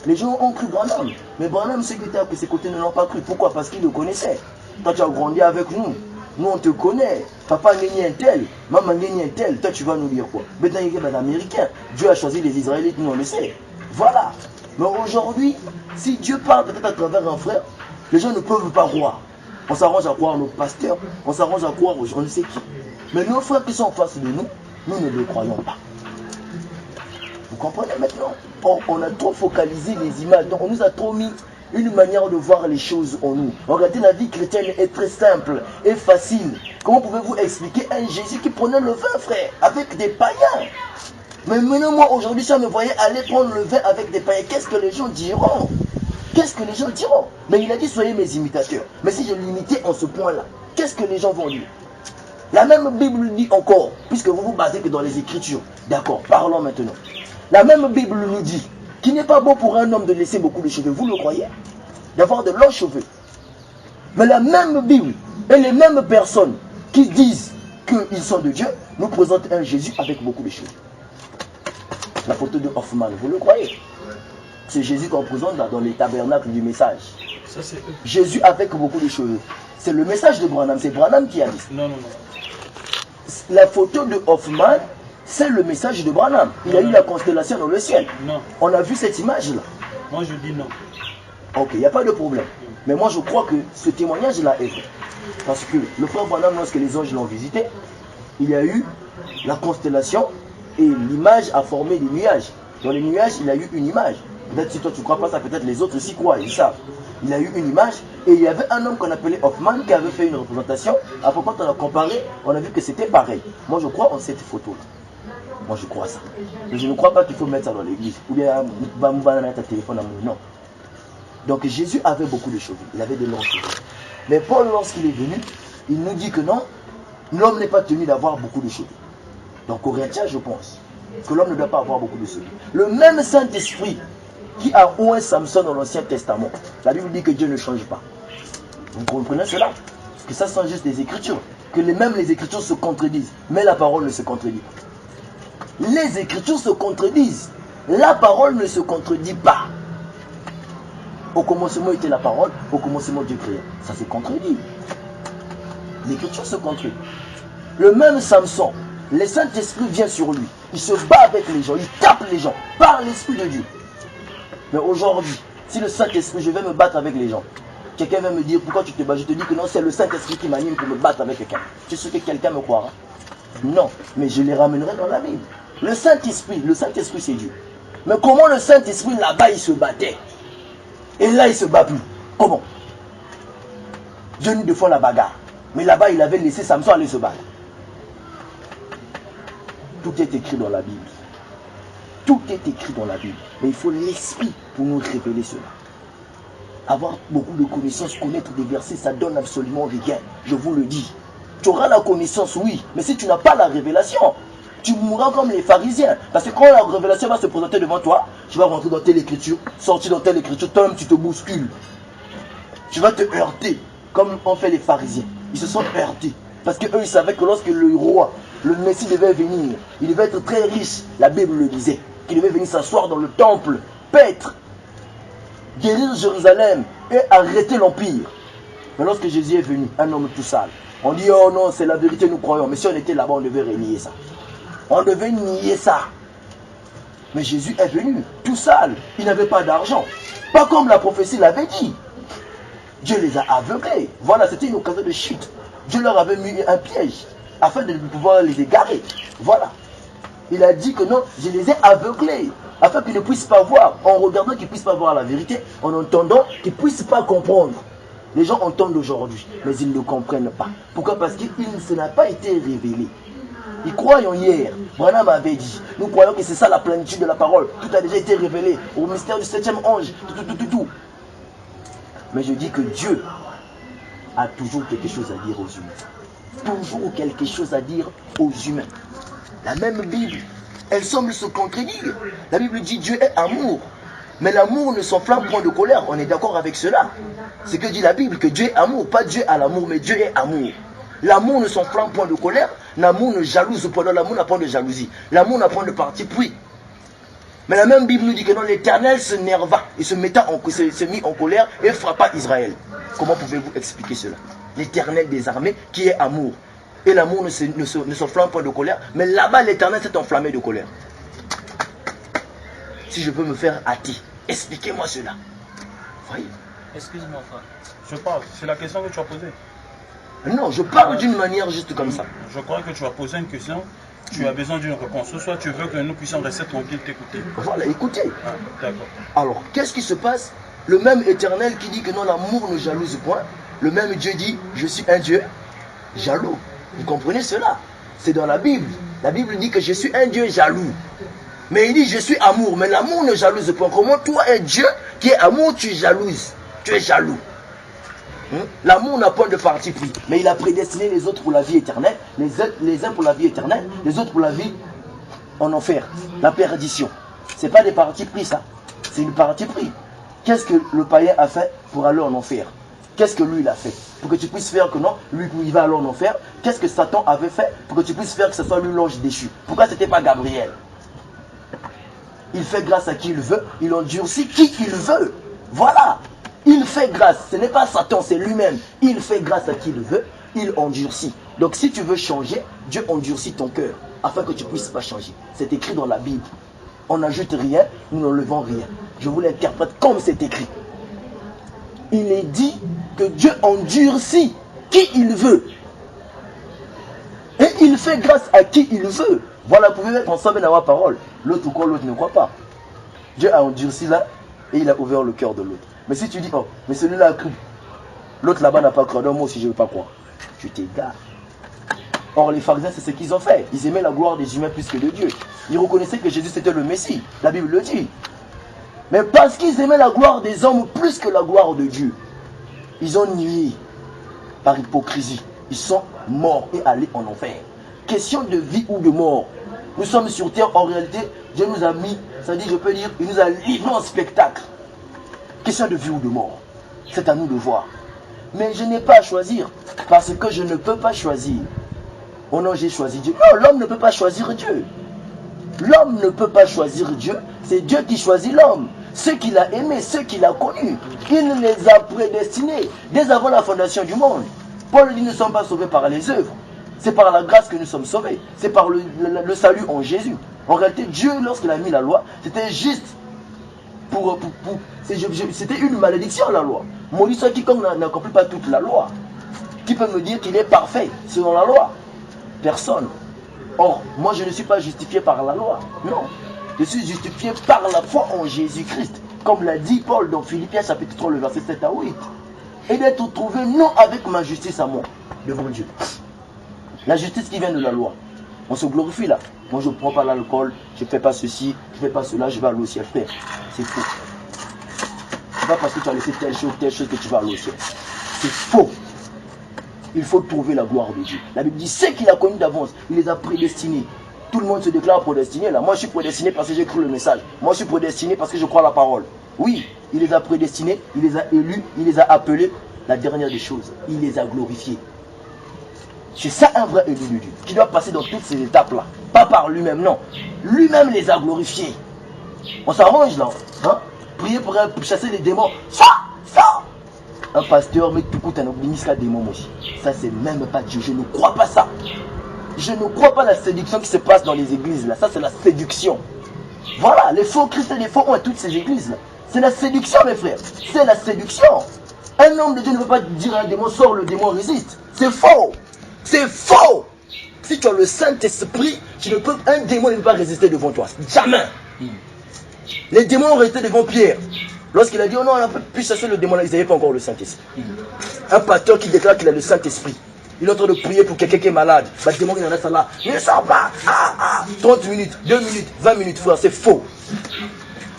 Les gens ont cru Branham. Mais Branham, ceux qui étaient à ses côtés ne l'ont pas cru. Pourquoi? Parce qu'ils le connaissaient. Toi, tu as grandi avec nous. Nous, on te connaît. Papa n'est un tel. Maman n'est un tel. Toi, tu vas nous dire quoi? Maintenant, il y a des Américains. Dieu a choisi les Israélites, nous, on le sait. Voilà. Mais aujourd'hui, si Dieu parle peut-être à travers un frère, les gens ne peuvent pas croire. On s'arrange à croire nos pasteurs, on s'arrange à croire aux je ne sais qui. Mais nos frères qui sont en face de nous, nous ne les croyons pas. Vous comprenez maintenant? On a trop focalisé les images, donc on nous a trop mis une manière de voir les choses en nous. Regardez, la vie chrétienne est très simple et facile. Comment pouvez-vous expliquer un Jésus qui prenait le vin, frère, avec des païens? Mais maintenant, moi, aujourd'hui, si on me voyait aller prendre le vin avec des païens, qu'est-ce que les gens diront? Qu'est-ce que les gens diront? Mais il a dit, soyez mes imitateurs. Mais si je l'imitais en ce point-là, qu'est-ce que les gens vont dire? La même Bible dit encore, puisque vous vous basez que dans les Écritures. D'accord, parlons maintenant. La même Bible nous dit qu'il n'est pas bon pour un homme de laisser beaucoup de cheveux. Vous le croyez? D'avoir de longs cheveux. Mais la même Bible et les mêmes personnes qui disent qu'ils sont de Dieu nous présentent un Jésus avec beaucoup de cheveux. La photo de Hoffman, vous le croyez? C'est Jésus qu'on présente dans les tabernacles du message. Ça, c'est eux. Jésus avec beaucoup de cheveux. C'est le message de Branham. C'est Branham qui a dit. Non. La photo de Hoffman, c'est le message de Branham. Il a eu la constellation dans le ciel. Non. On a vu cette image-là. Moi, je dis non. Ok, il n'y a pas de problème. Mais moi, je crois que ce témoignage-là est vrai. Parce que le frère Branham, lorsque les anges l'ont visité, il y a eu la constellation et l'image a formé des nuages. Dans les nuages, il y a eu une image. Peut-être si toi tu ne crois pas ça, peut-être les autres aussi croient, ils savent. Il y a eu une image et il y avait un homme qu'on appelait Hoffman qui avait fait une représentation. Après, quand on a comparé, on a vu que c'était pareil. Moi, je crois en cette photo-là. Moi, je crois ça. Mais je ne crois pas qu'il faut mettre ça dans l'église. Ou bien, ta téléphone à mon nom. Donc, Jésus avait beaucoup de cheveux. Il avait de longs cheveux. Mais Paul, lorsqu'il est venu, il nous dit que non, l'homme n'est pas tenu d'avoir beaucoup de cheveux. Dans Corinthiens, je pense que l'homme ne doit pas avoir beaucoup de cheveux. Le même Saint-Esprit qui a oint Samson dans l'Ancien Testament, la Bible dit que Dieu ne change pas. Vous comprenez cela? Parce que ça sont juste des Écritures. Que même les Écritures se contredisent, mais la parole ne se contredit pas. Les Écritures se contredisent, la parole ne se contredit pas. Au commencement était la parole, au commencement Dieu créa. Ça se contredit. L'Écriture se contredit. Le même Samson, le Saint-Esprit vient sur lui. Il se bat avec les gens, il tape les gens par l'Esprit de Dieu. Mais aujourd'hui, si le Saint-Esprit, je vais me battre avec les gens, quelqu'un va me dire pourquoi tu te bats. Je te dis que non, c'est le Saint-Esprit qui m'anime pour me battre avec quelqu'un. Tu sais que quelqu'un me croira? Non, mais je les ramènerai dans la Bible. Le Saint-Esprit c'est Dieu. Mais comment le Saint-Esprit là-bas il se battait? Et là il se bat plus. Comment? Dieu nous défend la bagarre. Mais là-bas il avait laissé Samson aller se battre. Tout est écrit dans la Bible. Tout est écrit dans la Bible. Mais il faut l'esprit pour nous révéler cela. Avoir beaucoup de connaissances, connaître des versets, ça donne absolument rien. Je vous le dis. Tu auras la connaissance, oui. Mais si tu n'as pas la révélation, tu mourras comme les pharisiens. Parce que quand la révélation va se présenter devant toi, tu vas rentrer dans telle écriture, sortir dans telle écriture, toi-même tu te bouscules. Tu vas te heurter, comme ont fait les pharisiens. Ils se sont heurtés. Parce qu'eux, ils savaient que lorsque le roi, le Messie devait venir, il devait être très riche. La Bible le disait. Qu'il devait venir s'asseoir dans le temple, paître, guérir Jérusalem et arrêter l'empire. Mais lorsque Jésus est venu, un homme tout sale, on dit oh non, c'est la vérité, nous croyons. Mais si on était là-bas, on devait renier ça. On devait nier ça. Mais Jésus est venu tout sale. Il n'avait pas d'argent. Pas comme la prophétie l'avait dit. Dieu les a aveuglés. Voilà, c'était une occasion de chute. Dieu leur avait mis un piège afin de pouvoir les égarer. Voilà. Il a dit que non, je les ai aveuglés afin qu'ils ne puissent pas voir. En regardant qu'ils ne puissent pas voir la vérité, en entendant qu'ils ne puissent pas comprendre. Les gens entendent aujourd'hui, mais ils ne comprennent pas. Pourquoi? Parce qu'il ne n'a pas été révélé. Ils croient en hier. Branham avait dit, nous croyons que c'est ça la plénitude de la parole. Tout a déjà été révélé au mystère du 7e ange. Tout. Mais je dis que Dieu a toujours quelque chose à dire aux humains. Toujours quelque chose à dire aux humains. La même Bible, elle semble se contredire. La Bible dit Dieu est amour. Mais l'amour ne s'enflamme point de colère. On est d'accord avec cela. C'est que dit la Bible, que Dieu est amour. Pas Dieu a l'amour, mais Dieu est amour. L'amour ne s'enflamme point de colère. L'amour ne jalouse point. L'amour n'a point de jalousie. L'amour n'a point de parti pris. Mais la même Bible nous dit que non, l'Éternel se nerva et se mit en colère et frappa Israël. Comment pouvez-vous expliquer cela? L'Éternel des armées qui est amour. Et l'amour ne s'enflamme point de colère. Mais là-bas, l'Éternel s'est enflammé de colère. Si je peux me faire athée, expliquez-moi cela. Voyez? Excuse-moi, frère. Je parle, c'est la question que tu as posée. Non, je parle d'une manière juste comme ça. Je crois que tu as posé une question, tu as besoin d'une réponse. Soit tu veux que nous puissions rester tranquilles, t'écouter. Voilà, écoutez. Ah, d'accord. Alors, qu'est-ce qui se passe? Le même Éternel qui dit que non, l'amour ne jalouse point. Le même Dieu dit, je suis un Dieu jaloux. Vous comprenez cela? C'est dans la Bible. La Bible dit que je suis un Dieu jaloux. Mais il dit, je suis amour. Mais l'amour ne jalouse point. Comment toi, un Dieu qui est amour, tu jalouses? Tu es jaloux. L'amour n'a point de parti pris. Mais il a prédestiné les autres pour la vie éternelle. Les uns pour la vie éternelle. Les autres pour la vie en enfer. La perdition. Ce n'est pas des partis pris, ça. C'est une partie pris. Qu'est-ce que le païen a fait pour aller en enfer? Qu'est-ce que lui il a fait? Pour que tu puisses faire que non, lui il va aller en enfer. Qu'est-ce que Satan avait fait pour que tu puisses faire que ce soit lui l'ange déchu? Pourquoi ce n'était pas Gabriel? Il fait grâce à qui il veut, il endurcit qui il veut. Voilà. Il fait grâce. Ce n'est pas Satan, c'est lui-même. Il fait grâce à qui il veut. Il endurcit. Donc si tu veux changer, Dieu endurcit ton cœur afin que tu ne puisses pas changer. C'est écrit dans la Bible. On n'ajoute rien, nous n'enlevons rien. Je vous l'interprète comme c'est écrit. Il est dit que Dieu endurcit qui il veut. Et il fait grâce à qui il veut. Voilà, vous pouvez mettre ensemble dans ma parole. L'autre croit, l'autre ne croit pas. Dieu a endurci là et il a ouvert le cœur de l'autre. Mais si tu dis, oh, mais celui-là a cru, l'autre là-bas n'a pas cru, donc moi aussi je ne veux pas croire. Tu t'égares. Or les pharisiens, c'est ce qu'ils ont fait. Ils aimaient la gloire des humains plus que de Dieu. Ils reconnaissaient que Jésus c'était le Messie. La Bible le dit. Mais parce qu'ils aimaient la gloire des hommes plus que la gloire de Dieu, ils ont nié par hypocrisie. Ils sont morts et allés en enfer. Question de vie ou de mort. Nous sommes sur terre, en réalité, Dieu nous a mis, ça dit, je peux dire, il nous a livré en spectacle. Question de vie ou de mort. C'est à nous de voir. Mais je n'ai pas à choisir, parce que je ne peux pas choisir. Oh non, j'ai choisi Dieu. Non, l'homme ne peut pas choisir Dieu. L'homme ne peut pas choisir Dieu. C'est Dieu qui choisit l'homme. Ceux qu'il a aimés, ceux qu'il a connus, il les a prédestinés dès avant la fondation du monde. Paul dit, nous ne sommes pas sauvés par les œuvres. C'est par la grâce que nous sommes sauvés. C'est par le salut en Jésus. En réalité, Dieu, lorsqu'il a mis la loi, c'était juste c'était une malédiction, la loi. Maudit soit quiconque n'accomplit pas toute la loi. Qui peut me dire qu'il est parfait selon la loi? Personne. Or, moi je ne suis pas justifié par la loi. Non. Je suis justifié par la foi en Jésus-Christ. Comme l'a dit Paul dans Philippiens chapitre 3, le verset 7 à 8. Et d'être trouvé non avec ma justice à moi, devant Dieu. La justice qui vient de la loi. On se glorifie là. Moi je ne prends pas l'alcool, je ne fais pas ceci, je ne fais pas cela, je vais aller au ciel. Frère, c'est faux. Ce n'est pas parce que tu as laissé telle chose que tu vas aller au ciel. C'est faux. Il faut trouver la gloire de Dieu. La Bible dit, ceux qu'il a connus d'avance, il les a prédestinés. Tout le monde se déclare prédestiné là. Moi je suis prédestiné parce que j'ai cru le message. Moi je suis prédestiné parce que je crois la parole. Oui, il les a prédestinés, il les a élus, il les a appelés. La dernière des choses, il les a glorifiés. C'est ça un vrai élu de Dieu, qui doit passer dans toutes ces étapes-là. Pas par lui-même, non. Lui-même les a glorifiés. On s'arrange là. Hein? Prier pour chasser les démons. Ça. Un pasteur, mais tout coûte un ministre démon aussi. Ça, c'est même pas Dieu. Je ne crois pas ça. Je ne crois pas la séduction qui se passe dans les églises là. Ça, c'est la séduction. Voilà, les faux Christ et les faux ont à toutes ces églises là. C'est la séduction, mes frères. C'est la séduction. Un homme de Dieu ne peut pas dire à un démon, sort, le démon résiste. C'est faux. C'est faux. Si tu as le Saint-Esprit, un démon ne peut pas résister devant toi. Jamais. Les démons ont resté devant Pierre. Lorsqu'il a dit, oh non, on n'a pas pu chasser le démon là, ils n'avaient pas encore le Saint-Esprit. Un pasteur qui déclare qu'il a le Saint-Esprit. Il est en train de prier pour quelqu'un qui est malade. Le démon, il en a ça là. Ne sort pas. 30 minutes, 2 minutes, 20 minutes, frère, c'est faux.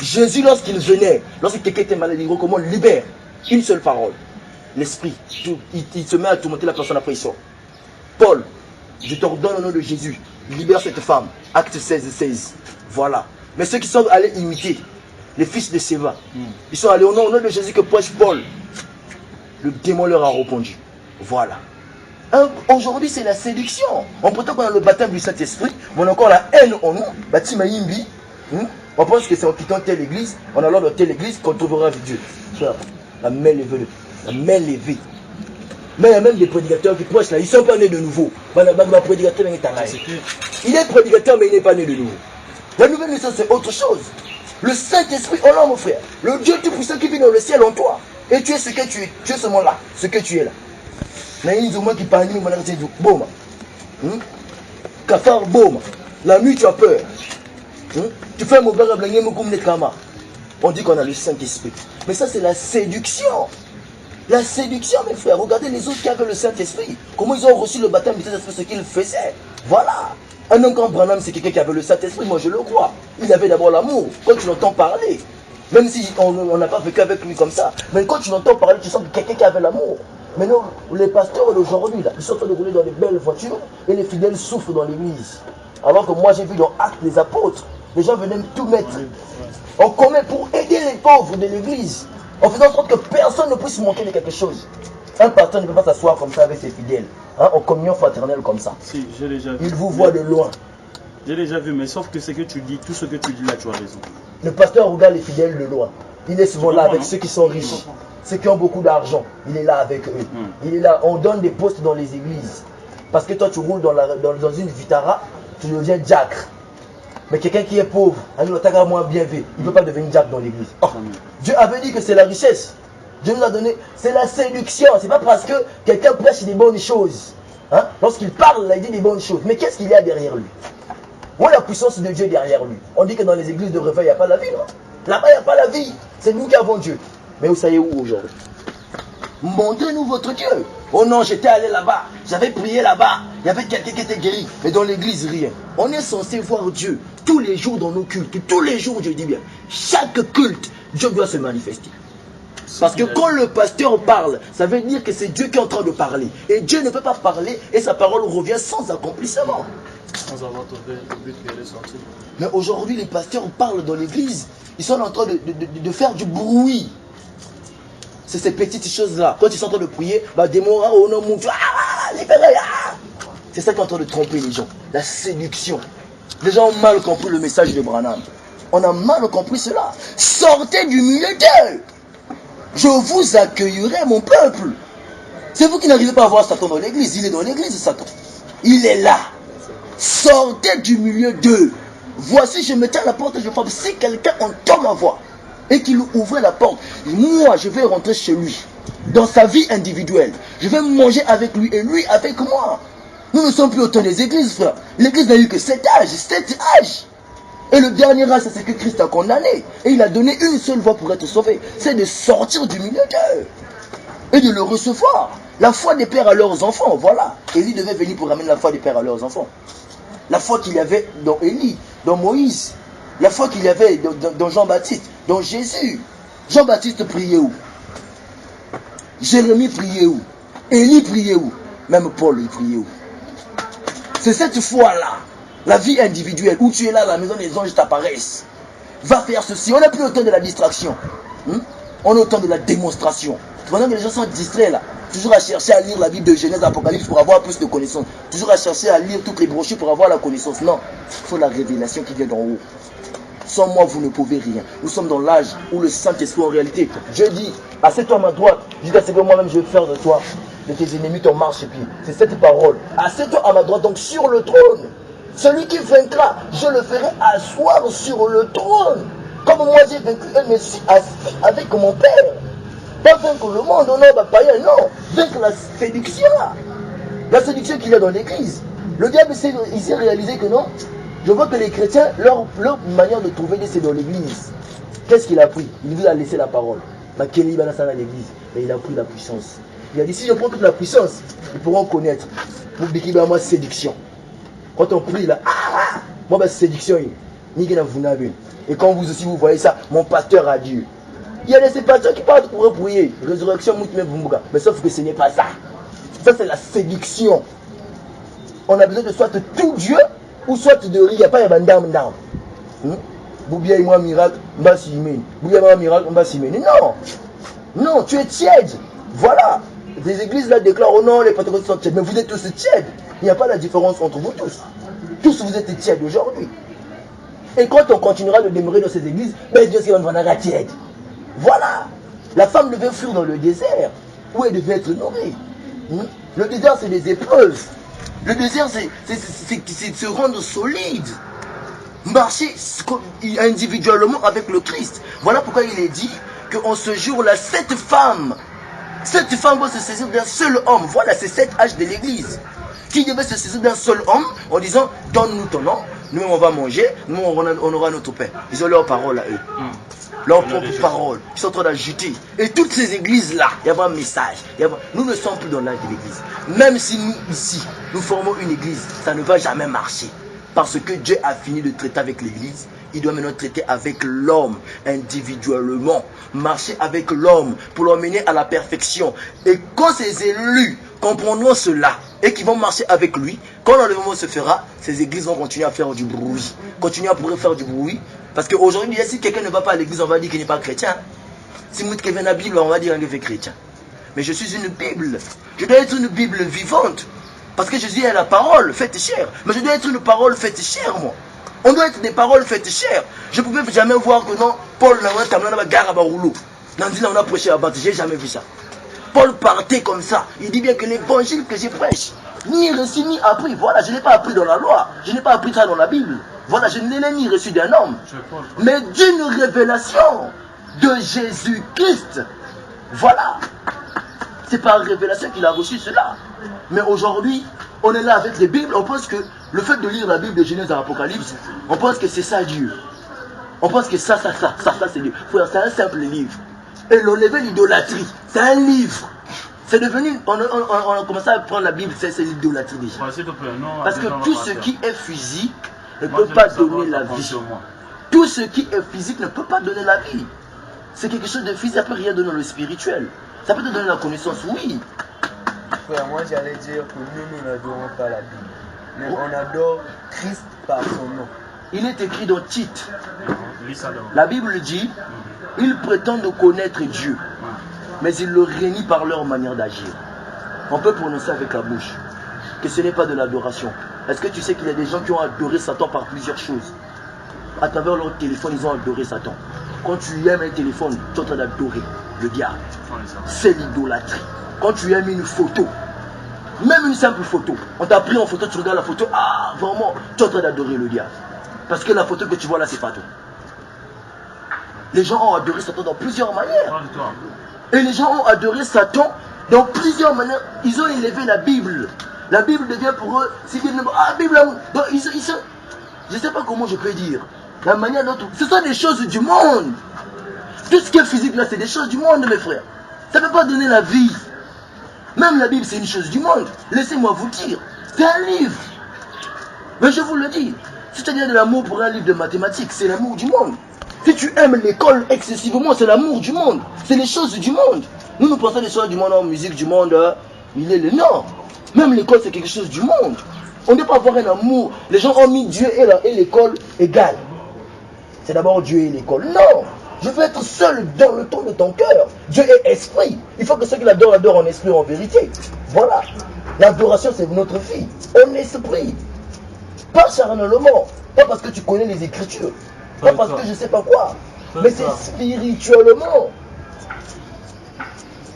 Jésus, lorsqu'il venait, lorsque quelqu'un était malade, il recommande, libère. Une seule parole. L'esprit. Il se met à tourmenter la personne, après il sort. Paul, je t'ordonne au nom de Jésus, libère cette femme. Acte 16. Voilà. Mais ceux qui sont allés imiter, les fils de Séva, ils sont allés au nom de Jésus que prêche Paul. Le démon leur a répondu. Voilà. Aujourd'hui, c'est la séduction. On prétend qu'on a le baptême du Saint-Esprit, mais on a encore la haine en nous. Batima Imbi. On pense que c'est en quittant telle église, en allant dans telle église qu'on trouvera Dieu. La main levée. La main levée. Mais il y a même des prédicateurs qui prêchent là, ils ne sont pas nés de nouveau. Il est prédicateur, mais il n'est pas né de nouveau. La nouvelle naissance, c'est autre chose. Le Saint-Esprit, oh non, mon frère, le Dieu Tout-Puissant qui vit dans le ciel en toi. Et tu es ce que tu es. Tu es seulement là, ce que tu es là. La nuit, tu as peur. Tu fais un mauvais rablaigné, on dit qu'on a le Saint-Esprit. Mais ça, c'est la séduction. La séduction, mes frères. Regardez les autres qui avaient le Saint-Esprit. Comment ils ont reçu le baptême du Saint-Esprit, ce qu'ils faisaient. Voilà. Un homme comme Branham, c'est quelqu'un qui avait le Saint-Esprit. Moi, je le crois. Il avait d'abord l'amour. Quand tu l'entends parler, même si on n'a pas vécu avec lui comme ça, mais quand tu l'entends parler, tu sens que quelqu'un qui avait l'amour. Maintenant, les pasteurs d'aujourd'hui, ils sont en train de rouler dans des belles voitures et les fidèles souffrent dans l'église. Alors que moi, j'ai vu dans Actes des Apôtres, les gens venaient tout mettre en commun pour aider les pauvres de l'église, en faisant en sorte que personne ne puisse manquer de quelque chose. Un pasteur ne peut pas s'asseoir comme ça avec ses fidèles, en communion fraternelle comme ça. Si, j'ai déjà vu. Il vous voit de loin. J'ai déjà vu, mais sauf que ce que tu dis, tout ce que tu dis là, tu as raison. Le pasteur regarde les fidèles de loin. Il est souvent là avec ceux qui sont riches. ceux qui ont beaucoup d'argent, il est là avec eux. Il est là, on donne des postes dans les églises. Parce que toi tu roules dans une Vitara, tu deviens diacre. Mais quelqu'un qui est pauvre, il ne peut pas devenir diacre dans l'église. Oh, Dieu avait dit que c'est la richesse. Dieu nous a donné, c'est la séduction. C'est pas parce que quelqu'un prêche des bonnes choses. Hein? Lorsqu'il parle, il dit des bonnes choses. Mais qu'est-ce qu'il y a derrière lui? Où est la puissance de Dieu derrière lui? On dit que dans les églises de réveil, il n'y a pas la vie. Non? Là-bas, il n'y a pas la vie. C'est nous qui avons Dieu. Mais vous savez où aujourd'hui? Montrez-nous votre Dieu. Oh non, j'étais allé là-bas. J'avais prié là-bas. Il y avait quelqu'un qui était guéri. Mais dans l'église, rien. On est censé voir Dieu tous les jours dans nos cultes. Tous les jours, je dis bien. Chaque culte, Dieu doit se manifester. Parce que quand le pasteur parle, ça veut dire que c'est Dieu qui est en train de parler. Et Dieu ne peut pas parler et sa parole revient sans accomplissement. Sans avoir trouvé le but qu'elle est sortie. Mais aujourd'hui, les pasteurs parlent dans l'église. Ils sont en train de faire du bruit. C'est ces petites choses-là. Quand ils sont en train de prier, c'est ça qui est en train de tromper les gens. La séduction. Les gens ont mal compris le message de Branham. On a mal compris cela. Sortez du milieu d'eux. Je vous accueillerai, mon peuple. C'est vous qui n'arrivez pas à voir Satan dans l'église. Il est dans l'église, Satan. Il est là. Sortez du milieu d'eux. Voici, je me tiens à la porte et je frappe. Si quelqu'un entend ma voix et qu'il ouvre la porte, moi, je vais rentrer chez lui. Dans sa vie individuelle. Je vais manger avec lui et lui avec moi. Nous ne sommes plus autant des églises, frère. L'église n'a eu que 7 âges. 7 âges. Et le dernier âge, c'est ce que Christ a condamné. Et il a donné une seule voie pour être sauvé. C'est de sortir du milieu d'eux. Et de le recevoir. La foi des pères à leurs enfants, voilà. Élie devait venir pour ramener la foi des pères à leurs enfants. La foi qu'il y avait dans Élie, dans Moïse. La foi qu'il y avait dans Jean-Baptiste, dans Jésus. Jean-Baptiste priait où? Jérémie priait où? Élie priait où? Même Paul, il priait où? C'est cette foi-là. La vie individuelle, où tu es là à la maison, les anges t'apparaissent. Va faire ceci. On n'est plus au temps de la distraction. On est au temps de la démonstration. Pendant que les gens sont distraits là, toujours à chercher à lire la Bible de Genèse, Apocalypse pour avoir plus de connaissances. Toujours à chercher à lire toutes les brochures pour avoir la connaissance. Non, il faut la révélation qui vient d'en haut. Sans moi, vous ne pouvez rien. Nous sommes dans l'âge où le Saint-Esprit, en réalité, Dieu dit, assieds-toi à ma droite. Je dis, c'est que moi-même, je vais faire de toi, de tes ennemis, ton marchepied. C'est cette parole. Assieds-toi à ma droite, donc sur le trône. Celui qui vaincra, je le ferai asseoir sur le trône. Comme moi j'ai vaincu, je me suis assis avec mon Père. Pas vaincre le monde, non, païen, non. Vaincre la séduction. La séduction qu'il y a dans l'église. Le diable, il s'est réalisé que non. Je vois que les chrétiens, leur manière de trouver Dieu, c'est dans l'église. Qu'est-ce qu'il a pris? Il vous a laissé la parole. Mais il a pris la puissance. Il a dit, si je prends toute la puissance, ils pourront connaître. Pour dire moi séduction. Quand on prie là, moi séduction. Et quand vous aussi vous voyez ça, mon pasteur a Dieu. Il y a des pasteurs qui parlent pour prier. Résurrection, mais sauf que ce n'est pas ça. Ça c'est la séduction. On a besoin de soit tout Dieu ou soit de rien. Il n'y a pas de dame. Boubia et moi miracle, Boubia miracle, non. Non, tu es tiède. Voilà. Des églises là déclarent, oh non, les pentecôtistes sont tièdes. Mais vous êtes tous tièdes. Il n'y a pas la différence entre vous tous. Tous vous êtes tièdes aujourd'hui. Et quand on continuera de demeurer dans ces églises, ben Dieu s'en va tiède. Voilà. La femme devait fuir dans le désert, où elle devait être nourrie. Le désert, c'est des épreuves. Le désert, c'est se rendre solide. Marcher individuellement avec le Christ. Voilà pourquoi il est dit qu'en ce jour-là, cette femme va se saisir d'un seul homme. Voilà, c'est cet âge de l'église. Qui devait se saisir d'un seul homme en disant, donne-nous ton nom, nous on va manger, nous on aura notre pain. Ils ont leur parole à eux. Leur propre parole. Ils sont en train d'ajouter. Et toutes ces églises-là, il y avait un message. Nous ne sommes plus dans l'âge de l'église. Même si nous, ici, nous formons une église, ça ne va jamais marcher. Parce que Dieu a fini de traiter avec l'église. Il doit maintenant traiter avec l'homme individuellement. Marcher avec l'homme pour l'emmener à la perfection. Et quand ces élus comprendront cela et qui vont marcher avec lui, quand l'enlèvement se fera, ces églises vont continuer à faire du bruit. Continuer à pouvoir faire du bruit. Parce qu'aujourd'hui, si quelqu'un ne va pas à l'église, on va dire qu'il n'est pas chrétien. Si nous vient à la Bible, on va dire qu'il est chrétien. Mais je suis une Bible. Je dois être une Bible vivante. Parce que Jésus est la parole faite chair. Mais je dois être une parole faite chair, moi. On doit être des paroles faites chair. Je ne pouvais jamais voir que non, Paul n'a pas gare à Baroulou. Nandina, on a prêché à Bante, j'ai jamais vu ça. Paul partait comme ça. Il dit bien que l'évangile que je prêche, ni reçu ni appris. Voilà, je n'ai pas appris dans la loi. Je n'ai pas appris ça dans la Bible. Voilà, je ne l'ai ni reçu d'un homme. Mais d'une révélation de Jésus-Christ. Voilà. C'est par révélation qu'il a reçu cela. Mais aujourd'hui, on est là avec les Bibles. On pense que le fait de lire la Bible de Genèse à Apocalypse, on pense que c'est ça Dieu. On pense que ça c'est Dieu. Frère, c'est un simple livre. Et l'enlever l'idolâtrie, c'est un livre. C'est devenu, on a commencé à prendre la Bible, c'est l'idolâtrie déjà. Parce que tout ce qui est physique ne peut pas donner la vie. Tout ce qui est physique ne peut pas donner la vie. C'est quelque chose de physique, ça ne peut rien donner dans le spirituel. Ça peut te donner la connaissance, oui. Frère, moi j'allais dire que nous n'adorons pas la Bible. Mais on adore Christ par son nom. Il est écrit dans Tite. La Bible dit, ils prétendent connaître Dieu, mais ils le renient par leur manière d'agir. On peut prononcer avec la bouche que ce n'est pas de l'adoration. Est-ce que tu sais qu'il y a des gens qui ont adoré Satan par plusieurs choses? À travers leur téléphone, ils ont adoré Satan. Quand tu aimes un téléphone, tu es en train d'adorer le diable. C'est l'idolâtrie. Quand tu aimes une photo, même une simple photo, on t'a pris en photo, tu regardes la photo, ah vraiment, tu es en train d'adorer le diable. Parce que la photo que tu vois là, c'est pas toi. Les gens ont adoré Satan dans plusieurs manières. Et les gens ont adoré Satan dans plusieurs manières. Ils ont élevé la Bible. La Bible devient pour eux, c'est bien, ah, Bible, donc ils sont, je ne sais pas comment je peux dire. La manière dont, ce sont des choses du monde. Tout ce qui est physique là, c'est des choses du monde, mes frères. Ça ne peut pas donner la vie. Même la Bible, c'est une chose du monde. Laissez-moi vous dire, c'est un livre. Mais je vous le dis, si tu as de l'amour pour un livre de mathématiques, c'est l'amour du monde. Si tu aimes l'école excessivement, c'est l'amour du monde. C'est les choses du monde. Nous pensons les choses du monde en musique du monde. Il est le non. Même l'école, c'est quelque chose du monde. On ne peut pas avoir un amour. Les gens ont mis Dieu et l'école égales. C'est d'abord Dieu et l'école. Non. Je veux être seul dans le ton de ton cœur. Dieu est esprit. Il faut que ceux qui l'adorent, l'adorent en esprit, en vérité. Voilà. L'adoration, c'est notre vie. En esprit. Pas charnellement. Pas parce que tu connais les Écritures. Pas parce que je ne sais pas quoi. Mais c'est spirituellement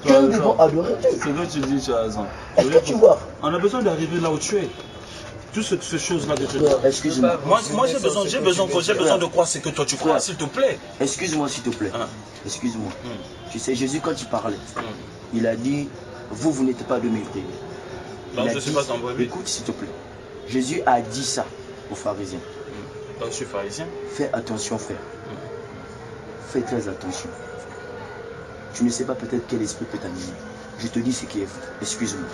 que nous devons adorer Dieu. C'est vrai que tu dis, tu as raison. Est-ce que tu vois? On a besoin d'arriver là où tu es. Toutes ces choses-là de te dire. Excuse-moi. Moi j'ai besoin de croire ce que toi tu crois, s'il te plaît. Excuse-moi, s'il te plaît. Excuse-moi. Tu sais, Jésus, quand il parlait, il a dit, vous n'êtes pas de mes frères. Donc je ne suis pas ton brebis. Écoute, s'il te plaît. Jésus a dit ça aux pharisiens. Donc je suis pharisien. Fais attention, frère. Fais très attention. Tu ne sais pas peut-être quel esprit peut t'amener. Je te dis ce qui est vrai. Excuse-moi.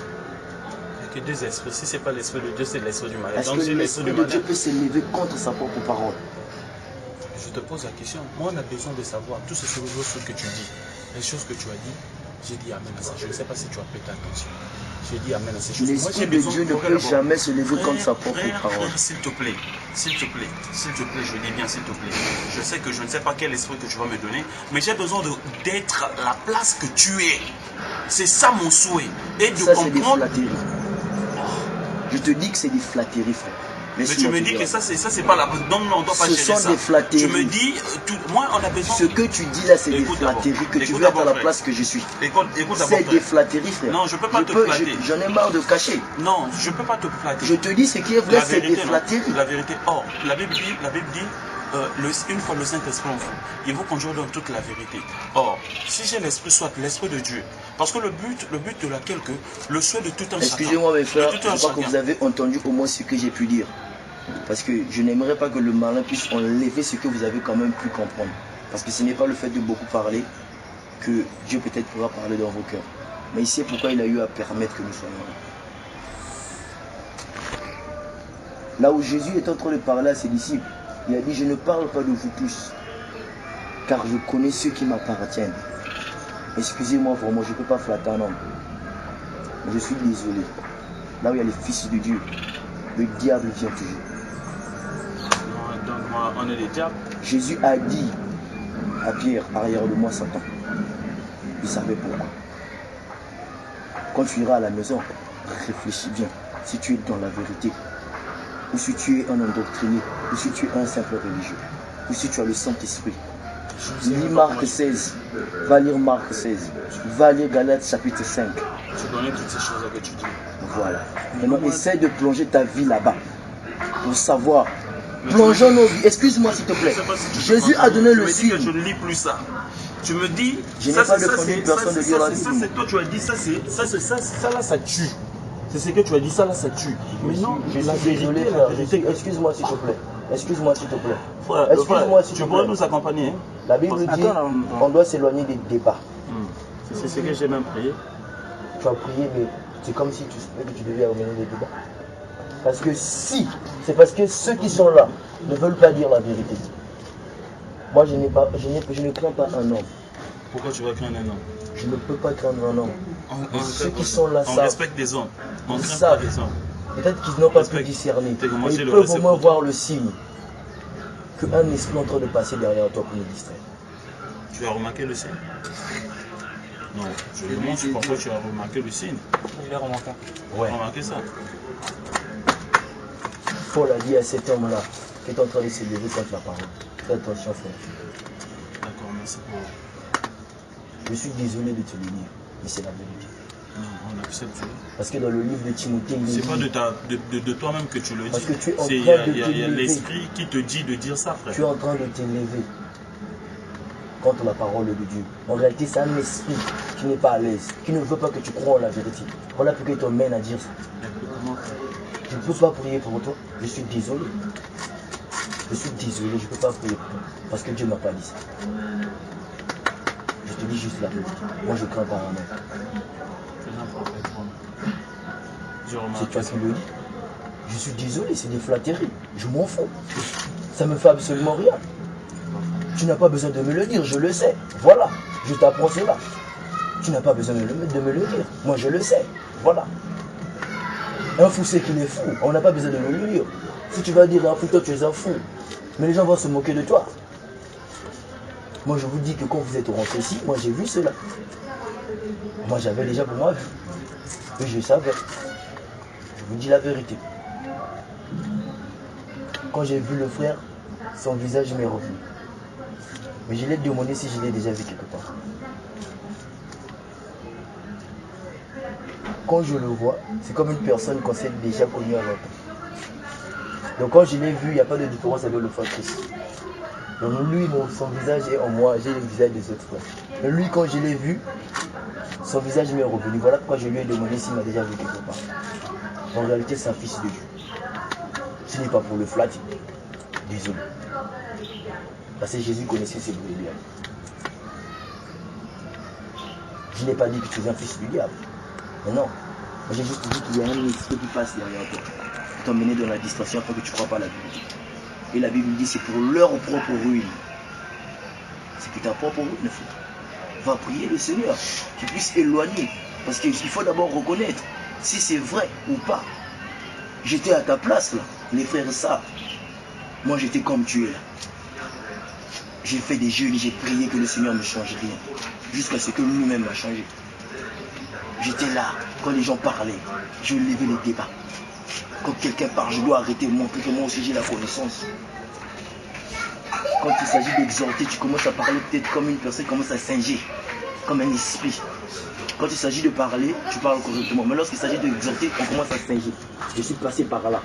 Il y a que deux esprits. Si ce n'est pas l'esprit de Dieu, c'est l'esprit du mal. Est-ce que l'esprit de Dieu peut s'élever contre sa propre parole? Je te pose la question. Moi, on a besoin de savoir tout ce que tu dis. Les choses que tu as dit, j'ai dit amen à ça. Je ne sais pas si tu as prêté attention. J'ai dit amen à ces choses. L'esprit de Dieu ne peut jamais se lever contre sa propre parole. S'il te plaît, je dis bien s'il te plaît. Je sais que je ne sais pas quel esprit que tu vas me donner, mais j'ai besoin d'être à la place que tu es. C'est ça mon souhait. Et de ça, comprendre. C'est des flatteries. Je te dis que c'est des flatteries, frère. Mais tu me dis que ça c'est pas la bonne. Non, on ne doit pas gérer ça. Ce sont des flatteries. Tu me dis, moi on a besoin. Ce que tu dis là, c'est des flatteries. Que tu veux être à la place que je suis. C'est des flatteries, frère. Non, je ne peux pas te flatter. J'en ai marre de cacher. Non, je ne peux pas te flatter. Je te dis ce qui est vrai, c'est des flatteries. La vérité. Or, la Bible dit, une fois le Saint-Esprit en vous, il vous conduira dans toute la vérité. Or, si j'ai l'Esprit, soit l'Esprit de Dieu, parce que le but de laquelle que le souhait de tout un chacun. Excusez-moi mes frères, je crois que vous avez entendu au moins ce que j'ai pu dire. Parce que je n'aimerais pas que le malin puisse enlever ce que vous avez quand même pu comprendre. Parce que ce n'est pas le fait de beaucoup parler que Dieu peut-être pourra parler dans vos cœurs. Mais il sait pourquoi il a eu à permettre que nous soyons là. Là où Jésus est en train de parler à ses disciples, il a dit, je ne parle pas de vous tous, car je connais ceux qui m'appartiennent. Excusez-moi vraiment, je ne peux pas flatter un homme. Mais je suis désolé. Là où il y a les fils de Dieu, le diable vient toujours. Donc moi, on est des diables. Jésus a dit à Pierre, arrière de moi Satan. Il savait pourquoi. Quand tu iras à la maison, réfléchis bien. Si tu es dans la vérité, ou si tu es un endoctriné, ou si tu es un simple religieux, ou si tu as le Saint-Esprit, Lis Marc 16. Va lire Marc 16. Va lire Galates chapitre 5. Tu connais toutes ces choses que tu dis. Voilà. Maintenant, essaie de plonger ta vie là-bas pour savoir. Plongeons nos vies. Excuse-moi s'il te plaît. Jésus a donné le signe. Je ne lis plus ça. Tu me dis, je n'ai pas défendu une personne de lire la Bible. Ça, c'est toi, tu as dit, ça là, ça tue. C'est ce que tu as dit, ça là, ça tue. Mais non, je suis désolé, excuse-moi s'il te plaît. Excuse-moi s'il te plaît. Excuse-moi s'il te plaît. Tu pourrais nous accompagner. Hein? La Bible dit qu'on doit s'éloigner des débats. C'est ce que j'ai même prié. Tu as prié, mais c'est comme si tu devais amener des débats. Parce que si, c'est parce que ceux qui sont là ne veulent pas dire la vérité. Moi, je ne crains pas un homme. Pourquoi tu vas craindre un homme? Je ne peux pas craindre un homme. Ceux qui sont là savent. On respecte des hommes. On Ils craint savent. pas des hommes. Peut-être qu'ils n'ont pas pu discerner. Mais ils peuvent au moins voir le signe qu'un esprit est en train de passer derrière toi pour nous distraire. Tu as remarqué le signe? Non, je me demande pourquoi tu as remarqué le signe. Je l'ai remarqué. Ouais. Remarqué ça. Paul a dit à cet homme-là qui est en train de se lever contre la parole. Fais attention, frère. D'accord, merci pour. Je suis désolé de te le dire, mais c'est la vérité. Non, on accepte. Parce que dans le livre de Timothée, il c'est dit, pas de toi-même que tu le dis. Parce que tu es en train Il y a l'esprit qui te dit de dire ça, frère. Tu es en train de t'élever contre la parole de Dieu. En réalité, c'est un esprit qui n'est pas à l'aise, qui ne veut pas que tu crois en la vérité. Voilà pourquoi il t'emmène à dire ça. Je ne peux pas prier pour toi. Je suis désolé. Je suis désolé, je ne peux pas prier pour toi. Parce que Dieu ne m'a pas dit ça. Je te dis juste la vérité. Moi, je crains pas un homme. C'est toi qui le dis. Je suis désolé, c'est des flatteries. Je m'en fous. Ça me fait absolument rien. Tu n'as pas besoin de me le dire, je le sais. Voilà, je t'apprends cela. Tu n'as pas besoin de me le dire. Moi, je le sais. Voilà. Un fou, c'est qu'il est fou. On n'a pas besoin de me le dire. Si tu vas dire un fou, toi, tu es un fou. Mais les gens vont se moquer de toi. Moi, je vous dis que quand vous êtes rentré ici, moi, j'ai vu cela. Moi, j'avais déjà pour moi vu. Et je savais. Je vous dis la vérité. Quand j'ai vu le frère, son visage m'est revenu. Mais je l'ai demandé si je l'ai déjà vu quelque part. Quand je le vois, c'est comme une personne qu'on s'est déjà connue à longtemps. Donc quand je l'ai vu, il n'y a pas de différence avec le frère Christ. Donc lui, son visage est en moi, j'ai le visage des autres frères. Mais lui, quand je l'ai vu, son visage m'est revenu. Voilà pourquoi je lui ai demandé s'il m'a déjà vu quelque part. En réalité, c'est un fils de Dieu. Ce n'est pas pour le flatter. Désolé. Parce que Jésus connaissait ses brebis. Je n'ai pas dit que tu es un fils du diable. Mais non. J'ai juste dit qu'il y a un esprit qui passe derrière toi. Pour t'emmener dans la distraction afin que tu ne crois pas à la vérité. Et la Bible dit c'est pour leur propre ruine. C'est pour ta propre ruine. Va prier le Seigneur. Tu puisses éloigner. Parce qu'il faut d'abord reconnaître si c'est vrai ou pas. J'étais à ta place là. Les frères savent. Moi j'étais comme tu es là. J'ai fait des jeûnes, j'ai prié que le Seigneur ne change rien. Jusqu'à ce que lui-même m'a changé. J'étais là, quand les gens parlaient, je levais les débats. Quand quelqu'un parle, je dois arrêter, montrer que moi aussi j'ai la connaissance. Quand il s'agit d'exhorter, tu commences à parler peut-être comme une personne qui commence à singer, comme un esprit. Quand il s'agit de parler, tu parles correctement. Mais lorsqu'il s'agit d'exhorter, on commence à singer. Je suis passé par là.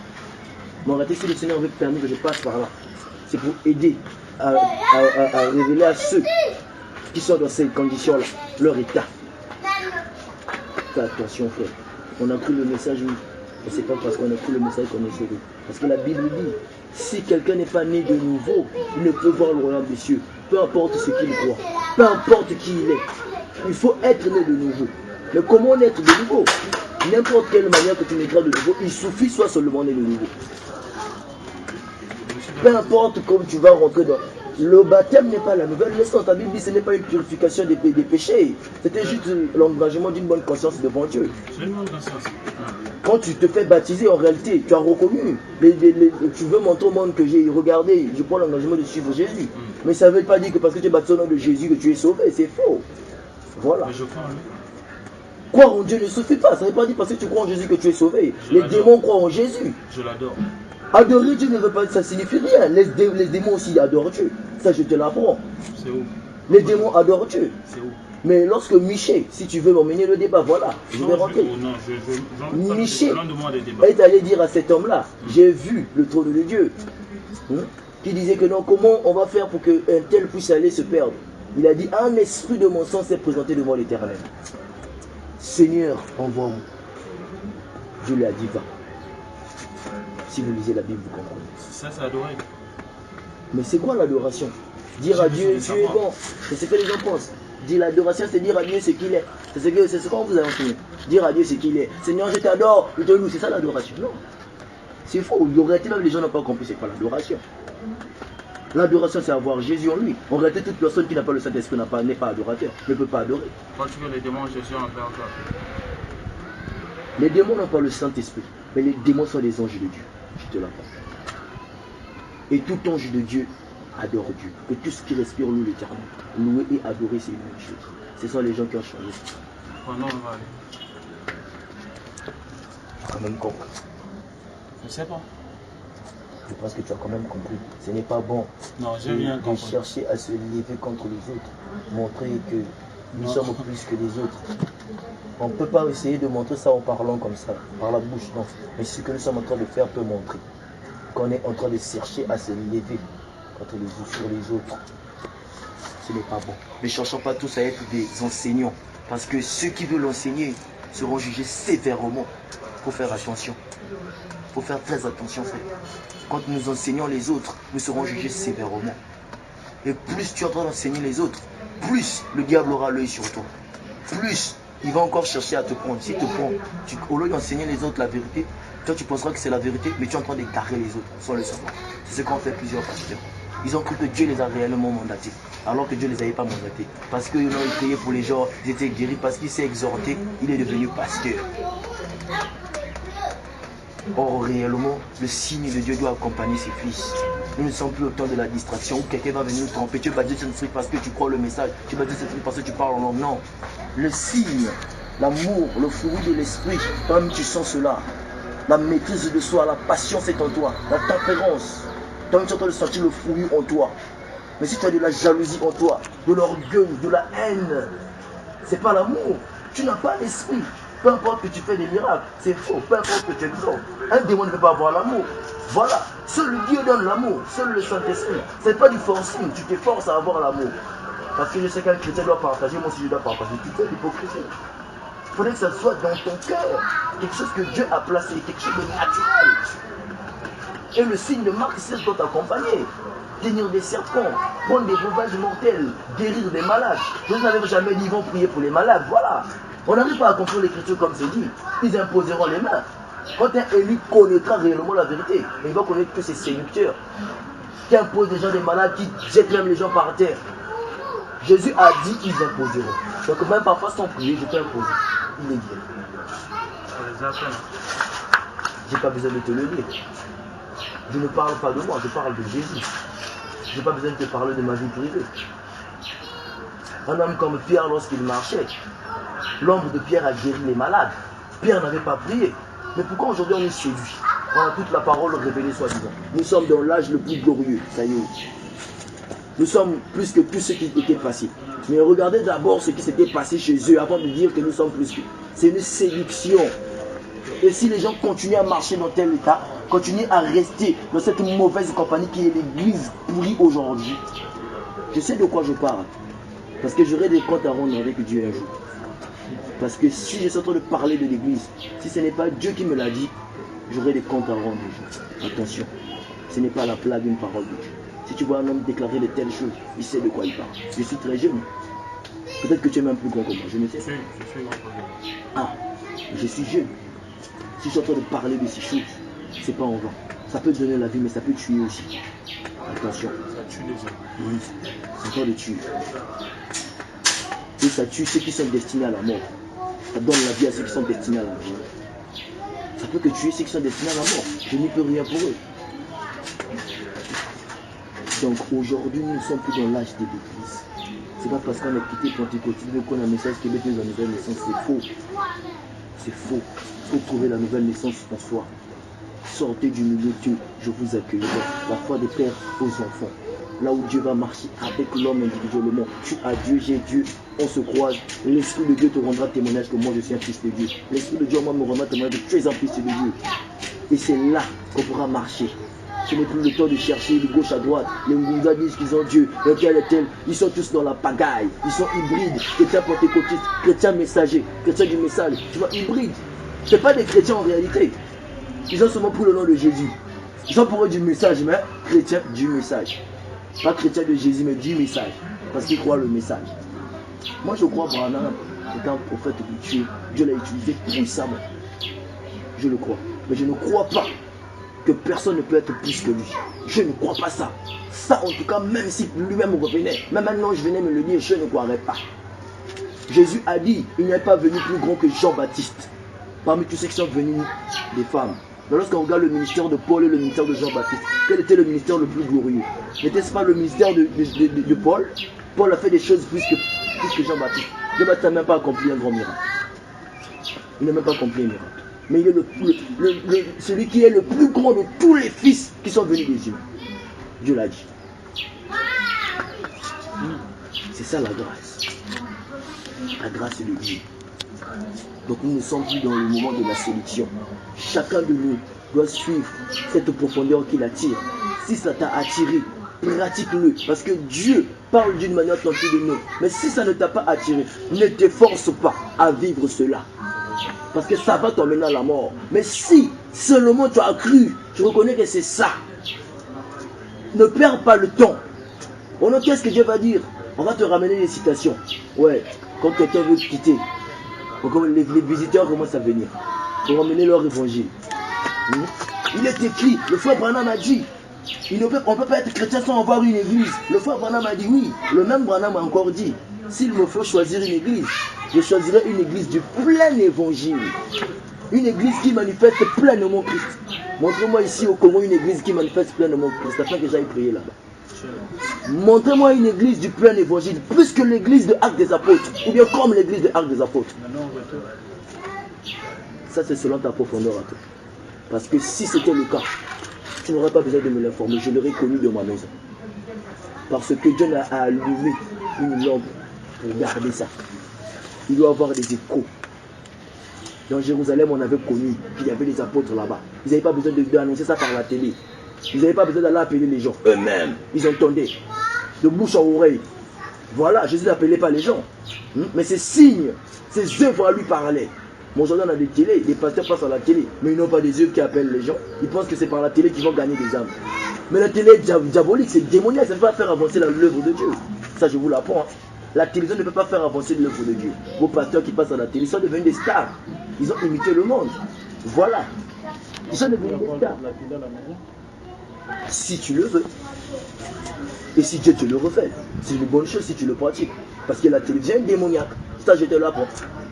Mais en réalité, si le Seigneur veut permettre que je passe par là, c'est pour aider à révéler à ceux qui sont dans ces conditions-là, leur état. Fais attention, frère. On a cru le message, oui. Et c'est pas parce qu'on a cru le message qu'on est sauvé. Parce que la Bible dit, si quelqu'un n'est pas né de nouveau, il ne peut voir le royaume des cieux. Peu importe ce qu'il croit, peu importe qui il est. Il faut être né de nouveau. Mais comment naître de nouveau? N'importe quelle manière que tu naîtras de nouveau, il suffit soit seulement né de nouveau. Peu importe comme tu vas rentrer dans... Le baptême n'est pas la nouvelle naissance. Ta Bible dit que ce n'est pas une purification des péchés. C'était juste l'engagement d'une bonne conscience devant Dieu. Quand tu te fais baptiser, en réalité, tu as reconnu. Tu veux montrer au monde que j'ai regardé, je prends l'engagement de suivre Jésus. Mais ça ne veut pas dire que parce que tu es baptisé au nom de Jésus que tu es sauvé. C'est faux. Voilà. Croire en Dieu ne suffit pas. Ça ne veut pas dire parce que tu crois en Jésus que tu es sauvé. Les démons croient en Jésus. Je l'adore. Adorer Dieu ne veut pas, ça signifie rien. Les démons aussi adorent Dieu. Ça, je te l'apprends. C'est où? Les démons adorent Dieu. C'est où? Mais lorsque Miché, si tu veux m'emmener le débat, voilà, je vais rentrer. Miché est allé dire à cet homme-là, j'ai vu le trône de Dieu, qui disait que non, comment on va faire pour qu'un tel puisse aller se perdre? Il a dit, un esprit de mon sang s'est présenté devant l'Éternel. Seigneur, envoie-moi. Dieu lui a dit, va. Si vous lisez la Bible, vous comprenez. Ça, c'est adoré. Mais c'est quoi l'adoration? Dire à Dieu, Dieu est bon. C'est ce que les gens pensent. Dire l'adoration, c'est dire à Dieu ce qu'il est. C'est ce qu'on vous a enseigné. Dire à Dieu ce qu'il est. Seigneur, je t'adore, je te loue. C'est ça l'adoration. Non. C'est faux. En réalité, même les gens n'ont pas compris c'est quoi l'adoration. L'adoration, c'est avoir Jésus en lui. En réalité, toute personne qui n'a pas le Saint-Esprit n'est pas adorateur, ne peut pas adorer. Quand tu veux les démons, Jésus en fait encore. Les démons n'ont pas le Saint-Esprit, mais les démons sont les anges de Dieu. Je te l'apprends. Et tout ange de Dieu adore Dieu. Que tout ce qui respire loue l'Éternel. Louer et adorer, c'est une même chose. Ce sont les gens qui ont changé. Pendant on va aller. Tu as quand même compris. Je sais pas. Je pense que tu as quand même compris. Ce n'est pas bon de chercher à se lever contre les autres. Montrer que nous sommes plus que les autres. On ne peut pas essayer de montrer ça en parlant comme ça, par la bouche, non. Mais ce que nous sommes en train de faire peut montrer qu'on est en train de chercher à se lever contre les uns sur les autres. Ce n'est pas bon. Ne cherchons pas tous à être des enseignants. Parce que ceux qui veulent enseigner seront jugés sévèrement. Il faut faire attention. Il faut faire très attention. Quand nous enseignons les autres, nous serons jugés sévèrement. Et plus tu es en train d'enseigner les autres, plus le diable aura l'œil sur toi. Plus il va encore chercher à te prendre. S'il te prend, au lieu d'enseigner les autres la vérité, toi tu penseras que c'est la vérité, mais tu es en train d'égarer les autres sans le savoir. C'est ce qu'ont fait plusieurs pasteurs. Ils ont cru que Dieu les a réellement mandatés, alors que Dieu ne les avait pas mandatés. Parce qu'ils ont prié pour les gens, ils étaient guéris, parce qu'il s'est exhorté, il est devenu pasteur. Or, réellement, le signe de Dieu doit accompagner ses fils. Nous ne sommes plus au temps de la distraction où quelqu'un va venir nous tromper. Tu vas dire ce truc parce que tu crois le message. Tu vas dire ce truc parce que tu parles en langue. Non. Le signe, l'amour, le fruit de l'esprit, comme tu sens cela, la maîtrise de soi, la patience est en toi, la tempérance. Toi-même, tu es en train de sentir le fruit en toi. Mais si tu as de la jalousie en toi, de l'orgueil, de la haine, c'est pas l'amour. Tu n'as pas l'esprit. Peu importe que tu fais des miracles, c'est faux. Peu importe que tu exhortes. Un démon ne peut pas avoir l'amour. Voilà. Seul Dieu donne l'amour. Seul le Saint-Esprit. Ce n'est pas du forcing. Tu te forces à avoir l'amour. Parce que je sais qu'un chrétien doit partager. Moi aussi, je dois partager. Tu fais l'hypocrisie. Il faudrait que ça soit dans ton cœur. Quelque chose que Dieu a placé. Quelque chose de naturel. Et le signe de Marc 16 doit t'accompagner. Tenir des serpents, prendre des breuvages mortels, guérir des malades. Je n'avais jamais dit ils vont prier pour les malades. Voilà. On n'arrive pas à comprendre l'écriture comme c'est dit. Ils imposeront les mains. Quand un élu connaîtra réellement la vérité, il va connaître que c'est séducteur. Qui impose des gens des malades, qui jettent même les gens par terre. Jésus a dit qu'ils imposeront. Donc même parfois sans prier, je peux imposer. Il est bien. Je n'ai pas besoin de te le dire. Je ne parle pas de moi, je parle de Jésus. Je n'ai pas besoin de te parler de ma vie privée. Un homme comme Pierre, lorsqu'il marchait, l'ombre de Pierre a guéri les malades. Pierre n'avait pas prié. Mais pourquoi aujourd'hui on est séduit? On a toute la parole révélée soi-disant. Nous sommes dans l'âge le plus glorieux. Ça y est. Nous sommes plus que tous ceux qui étaient passés. Mais regardez d'abord ce qui s'était passé chez eux avant de dire que nous sommes plus que. C'est une séduction. Et si les gens continuent à marcher dans tel état, continuent à rester dans cette mauvaise compagnie qui est l'église pourrie aujourd'hui, je sais de quoi je parle. Parce que j'aurai des comptes à rendre avec Dieu un jour. Parce que si je suis en train de parler de l'église, si ce n'est pas Dieu qui me l'a dit, j'aurai des comptes à rendre un jour. Attention, ce n'est pas la plaque d'une parole de Dieu. Si tu vois un homme déclarer de telles choses, il sait de quoi il parle. Je suis très jeune. Peut-être que tu es même plus grand que moi, je ne sais pas. Je suis grand. Ah, je suis jeune. Si je suis en train de parler de ces choses, c'est pas en vain. Ça peut donner la vie, mais ça peut tuer aussi. Attention. Ça tue les gens. Oui, c'est pas de tuer. Et ça tue ceux qui sont destinés à la mort. Ça donne la vie à ceux qui sont destinés à la mort. Ça peut que tuer ceux qui sont destinés à la mort. Je n'y peux rien pour eux. Donc aujourd'hui, nous ne sommes plus dans l'âge de l'église. C'est pas parce qu'on a quitté Pentecôtiste qu'on a un message qui met la nouvelle naissance. C'est faux. C'est faux. Il faut trouver la nouvelle naissance en soi. Sortez du milieu de Dieu, je vous accueillerai. La foi des pères aux enfants. Là où Dieu va marcher avec l'homme individuellement. Tu as Dieu, j'ai Dieu, on se croise. L'Esprit de Dieu te rendra témoignage que moi je suis un fils de Dieu. L'Esprit de Dieu en moi me rendra témoignage que tu es un fils de Dieu. Et c'est là qu'on pourra marcher. Ce n'est plus le temps de chercher de gauche à droite. Les Ngunza disent qu'ils ont Dieu, et tel et tel. Ils sont tous dans la pagaille. Ils sont hybrides. Chrétiens pentecôtistes, chrétiens messagers, chrétiens du message. Tu vois, hybrides. Ce n'est pas des chrétiens en réalité. Ils ont seulement pris le nom de Jésus. Ils ont pour eux du message, mais chrétiens du message. Pas chrétien de Jésus, mais du message. Parce qu'ils croient le message. Moi, je crois Branham est un prophète de Dieu. Dieu l'a utilisé puissamment. Je le crois. Mais je ne crois pas que personne ne peut être plus que lui. Je ne crois pas ça. Ça, en tout cas, même si lui-même revenait, même maintenant je venais me le dire, je ne croirais pas. Jésus a dit, il n'est pas venu plus grand que Jean-Baptiste. Parmi tous ceux qui sont venus des femmes. Mais lorsqu'on regarde le ministère de Paul et le ministère de Jean-Baptiste, quel était le ministère le plus glorieux? N'était-ce pas le ministère de Paul? Paul a fait des choses plus que Jean-Baptiste. Jean-Baptiste n'a même pas accompli un grand miracle. Il n'a même pas accompli un miracle. Mais il est celui qui est le plus grand de tous les fils qui sont venus des humains. Dieu l'a dit. C'est ça la grâce. La grâce de Dieu. Donc nous ne sommes plus dans le moment de la sélection. Chacun de nous doit suivre cette profondeur qui l'attire. Si ça t'a attiré, pratique-le. Parce que Dieu parle d'une manière tantôt de nous. Mais si ça ne t'a pas attiré, ne t'efforce pas à vivre cela. Parce que ça va t'emmener à la mort. Mais si seulement tu as cru, tu reconnais que c'est ça. Ne perds pas le temps. Qu'est-ce que Dieu va dire? On va te ramener des citations. Ouais, quand quelqu'un veut te quitter, les visiteurs commencent à venir pour ramener leur évangile. Il est écrit, le frère Branham a dit, on ne peut pas être chrétien sans avoir une église. Le frère Branham a dit oui. Le même Branham a encore dit, s'il me faut choisir une église, je choisirai une église du plein évangile. Une église qui manifeste pleinement Christ. Montrez-moi ici au Congo une église qui manifeste pleinement Christ, afin que j'aille prier là-bas. Montrez-moi une église du plein évangile, plus que l'église de Actes des Apôtres, ou bien comme l'église de Actes des Apôtres. Ça, c'est selon ta profondeur à toi. Parce que si c'était le cas, tu n'aurais pas besoin de me l'informer, je l'aurais connu de ma maison. Parce que Dieu a allumé une lampe pour garder ça. Il doit avoir des échos. Dans Jérusalem, on avait connu qu'il y avait des apôtres là-bas. Ils n'avaient pas besoin d'annoncer ça par la télé. Ils n'avaient pas besoin d'aller appeler les gens. Eux-mêmes, ils entendaient. De bouche en oreille. Voilà, Jésus n'appelait pas les gens. Mais ces signes, ces œuvres à lui parlaient. Mon journal a des télés, les pasteurs passent à la télé. Mais ils n'ont pas des œuvres qui appellent les gens. Ils pensent que c'est par la télé qu'ils vont gagner des âmes. Mais la télé est diabolique, c'est démoniaque, ça ne peut pas faire avancer l'œuvre de Dieu. Ça, je vous l'apprends. La télévision ne peut pas faire avancer l'œuvre de Dieu. Vos pasteurs qui passent à la télé sont devenus des stars. Ils ont imité le monde. Voilà. Ils sont devenus des stars. Si tu le veux. Et si Dieu te le refait. C'est une bonne chose si tu le pratiques. Parce que la télévision est démoniaque. Ça, je te l'apprends.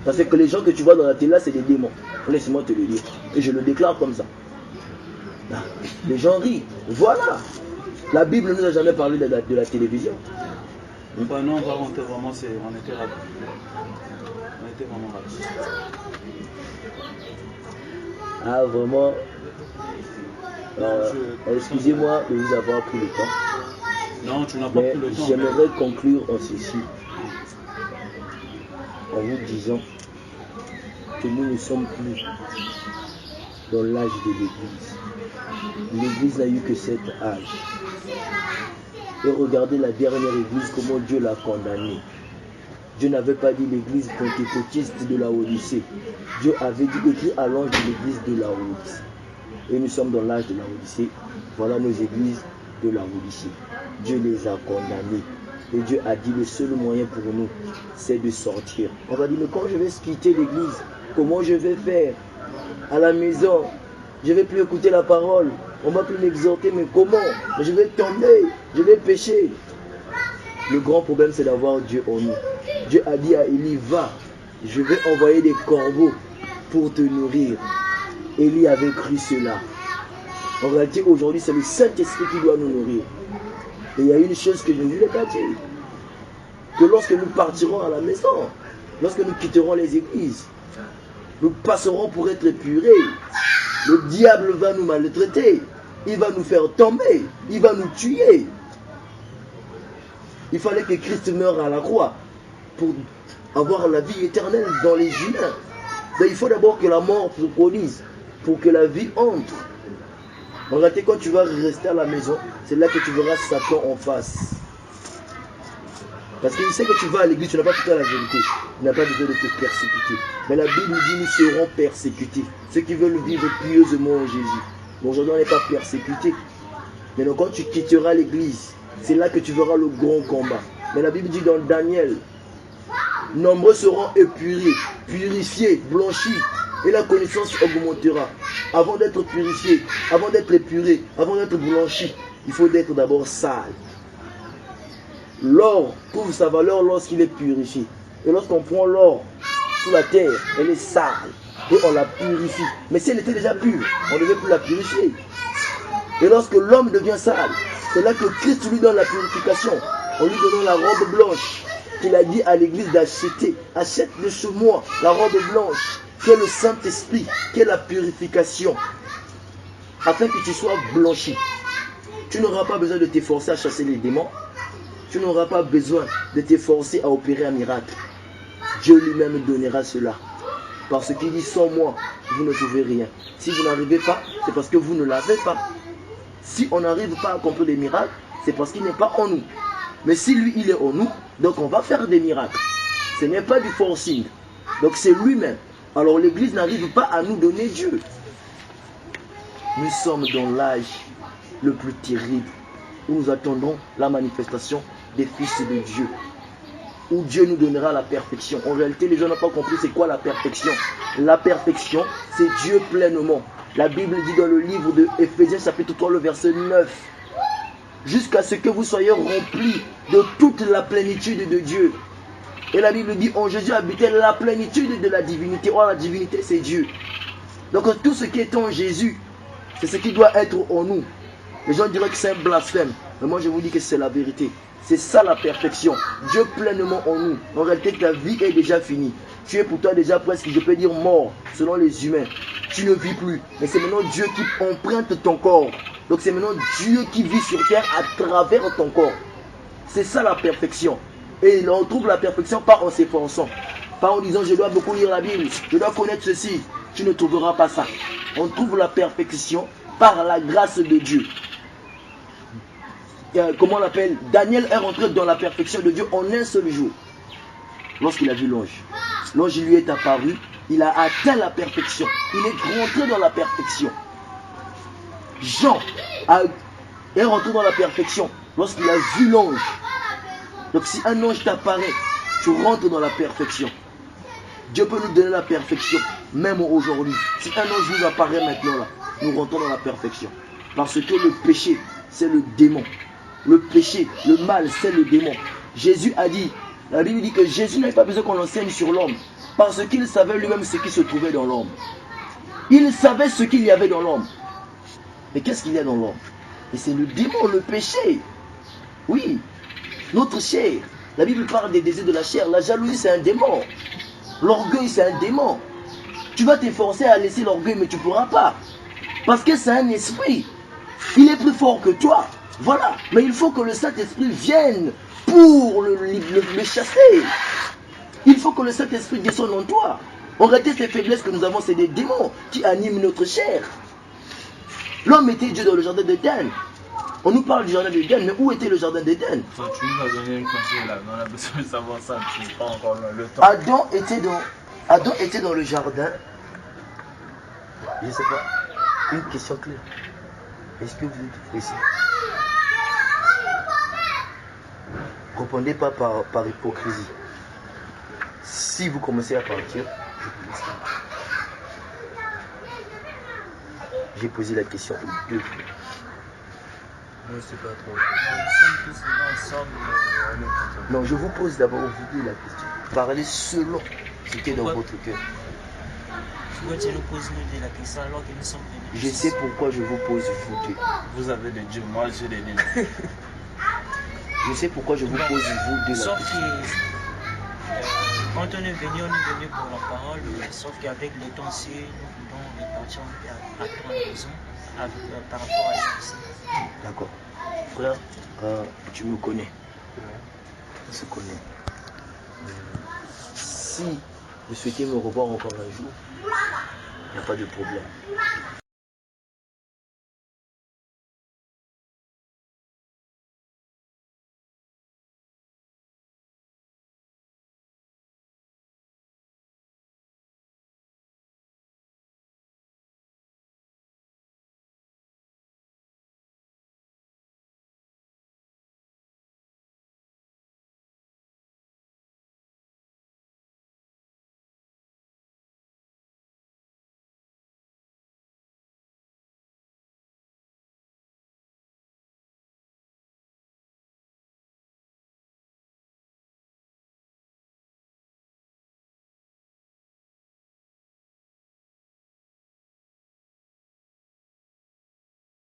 Parce que les gens que tu vois dans la télé là, c'est des démons. Laisse-moi te le dire. Et je le déclare comme ça. Les gens rient. Voilà. La Bible ne nous a jamais parlé de la télévision. Bah non, on va rentrer vraiment, on était ravis. On était vraiment ravis. Ah, vraiment. Excusez-moi de vous avoir pris le temps. Non, tu n'as pas pris le temps. J'aimerais conclure en ceci. En vous disant que nous ne sommes plus dans l'âge de l'Église. L'Église n'a eu que 7 âges. Et regardez la dernière église, comment Dieu l'a condamnée. Dieu n'avait pas dit l'église pentecôtiste de la Odyssée. Dieu avait dit écrit à l'ange de l'église de la Odyssée. Et nous sommes dans l'âge de la Odyssée. Voilà nos églises de la Odyssée. Dieu les a condamnées. Et Dieu a dit le seul moyen pour nous, c'est de sortir. On va dire, mais quand je vais quitter l'église, comment je vais faire à la maison? Je ne vais plus écouter la parole. On ne va plus m'exhorter, mais comment? Je vais tomber, je vais pécher. Le grand problème, c'est d'avoir Dieu en nous. Dieu a dit à Élie, va, je vais envoyer des corbeaux pour te nourrir. Élie avait cru cela. En réalité, aujourd'hui, c'est le Saint-Esprit qui doit nous nourrir. Et il y a une chose que je ne voulais pas dire. Que lorsque nous partirons à la maison, lorsque nous quitterons les églises, nous passerons pour être épurés. Le diable va nous maltraiter. Il va nous faire tomber. Il va nous tuer. Il fallait que Christ meure à la croix pour avoir la vie éternelle dans les humains. Donc il faut d'abord que la mort se produise pour que la vie entre. En réalité, quand tu vas rester à la maison, c'est là que tu verras Satan en face. Parce qu'il sait que tu vas à l'église, tu n'as pas tout à la vérité. Il n'a pas besoin de te persécuter. Mais la Bible nous dit nous serons persécutés. Ceux qui veulent vivre pieusement en Jésus. Mais aujourd'hui, on n'est pas persécutés. Mais donc, quand tu quitteras l'église, c'est là que tu verras le grand combat. Mais la Bible dit dans Daniel, nombreux seront épurés, purifiés, blanchis, et la connaissance augmentera. Avant d'être purifié, avant d'être épuré, avant d'être blanchi, il faut être d'abord sale. L'or trouve sa valeur lorsqu'il est purifié. Et lorsqu'on prend l'or sous la terre, elle est sale. Et on la purifie. Mais si elle était déjà pure, on ne devait plus la purifier. Et lorsque l'homme devient sale, c'est là que Christ lui donne la purification. En lui donnant la robe blanche qu'il a dit à l'église d'acheter. Achète de chez moi la robe blanche, qui est le Saint-Esprit, qui est la purification. Afin que tu sois blanchi. Tu n'auras pas besoin de t'efforcer à chasser les démons. Tu n'auras pas besoin de t'efforcer à opérer un miracle. Dieu lui-même donnera cela. Parce qu'il dit, sans moi, vous ne pouvez rien. Si vous n'arrivez pas, c'est parce que vous ne l'avez pas. Si on n'arrive pas à accomplir des miracles, c'est parce qu'il n'est pas en nous. Mais si lui, il est en nous, donc on va faire des miracles. Ce n'est pas du forcing. Donc c'est lui-même. Alors l'Église n'arrive pas à nous donner Dieu. Nous sommes dans l'âge le plus terrible, où nous attendons la manifestation des fils de Dieu, où Dieu nous donnera la perfection. En réalité, les gens n'ont pas compris c'est quoi la perfection. La perfection, c'est Dieu pleinement. La Bible dit dans le livre de Éphésiens chapitre 3, le verset 9, jusqu'à ce que vous soyez remplis de toute la plénitude de Dieu. Et la Bible dit, en Jésus habitait la plénitude de la divinité. Or, la divinité, c'est Dieu. Donc, tout ce qui est en Jésus, c'est ce qui doit être en nous. Les gens diraient que c'est un blasphème. Mais moi, je vous dis que c'est la vérité. C'est ça la perfection. Dieu pleinement en nous. En réalité, ta vie est déjà finie. Tu es pour toi déjà presque, je peux dire, mort, selon les humains. Tu ne vis plus. Mais c'est maintenant Dieu qui emprunte ton corps. Donc, c'est maintenant Dieu qui vit sur terre à travers ton corps. C'est ça la perfection. Et on trouve la perfection pas en s'efforçant. Pas en disant, je dois beaucoup lire la Bible, je dois connaître ceci. Tu ne trouveras pas ça. On trouve la perfection par la grâce de Dieu. Comment on l'appelle? Daniel est rentré dans la perfection de Dieu en un seul jour. Lorsqu'il a vu l'ange. L'ange lui est apparu. Il a atteint la perfection. Il est rentré dans la perfection. Jean est rentré dans la perfection lorsqu'il a vu l'ange. Donc si un ange t'apparaît, tu rentres dans la perfection. Dieu peut nous donner la perfection, même aujourd'hui. Si un ange nous apparaît maintenant là, nous rentrons dans la perfection. Parce que le péché, c'est le démon. Le péché, le mal, c'est le démon. Jésus a dit, la Bible dit que Jésus n'avait pas besoin qu'on l'enseigne sur l'homme. Parce qu'il savait lui-même ce qui se trouvait dans l'homme. Il savait ce qu'il y avait dans l'homme. Mais qu'est-ce qu'il y a dans l'homme? Et c'est le démon, le péché. Oui, notre chair. La Bible parle des désirs de la chair. La jalousie, c'est un démon. L'orgueil, c'est un démon. Tu vas t'efforcer à laisser l'orgueil, mais tu ne pourras pas. Parce que c'est un esprit. Il est plus fort que toi. Voilà. Mais il faut que le Saint-Esprit vienne pour le chasser. Il faut que le Saint-Esprit descende en toi. En réalité, ces faiblesses que nous avons, c'est des démons qui animent notre chair. L'homme était Dieu dans le jardin d'Éden. On nous parle du jardin d'Éden, mais où était le jardin d'Éden? Tu nous as donné une conseil là, on a besoin de savoir ça, c'est pas encore le temps. Adam était dans le jardin. Je ne sais pas. Une question claire. Est-ce que vous êtes pressé? Répondez pas par hypocrisie. Si vous commencez à partir, je vous laisse. J'ai posé la question aux deux. Moi, c'est pas trop. Nous sommes tous là ensemble. Non, je vous pose d'abord vous la question. Parlez selon ce qui est dans votre cœur. Pourquoi tu nous poses nous la question alors que nous sommes venus? Je sais pourquoi je vous pose vous deux. Vous avez des dieux, moi j'ai des dieux. Je sais pourquoi je vous pose vous deux la Sauf question. que Quand on est venu pour la parole, sauf qu'avec le temps, si nous voulons repartir à la maison par rapport à ceci. D'accord. Frère, tu me connais. On se connaît. Si vous souhaitez me revoir encore un jour, il n'y a pas de problème.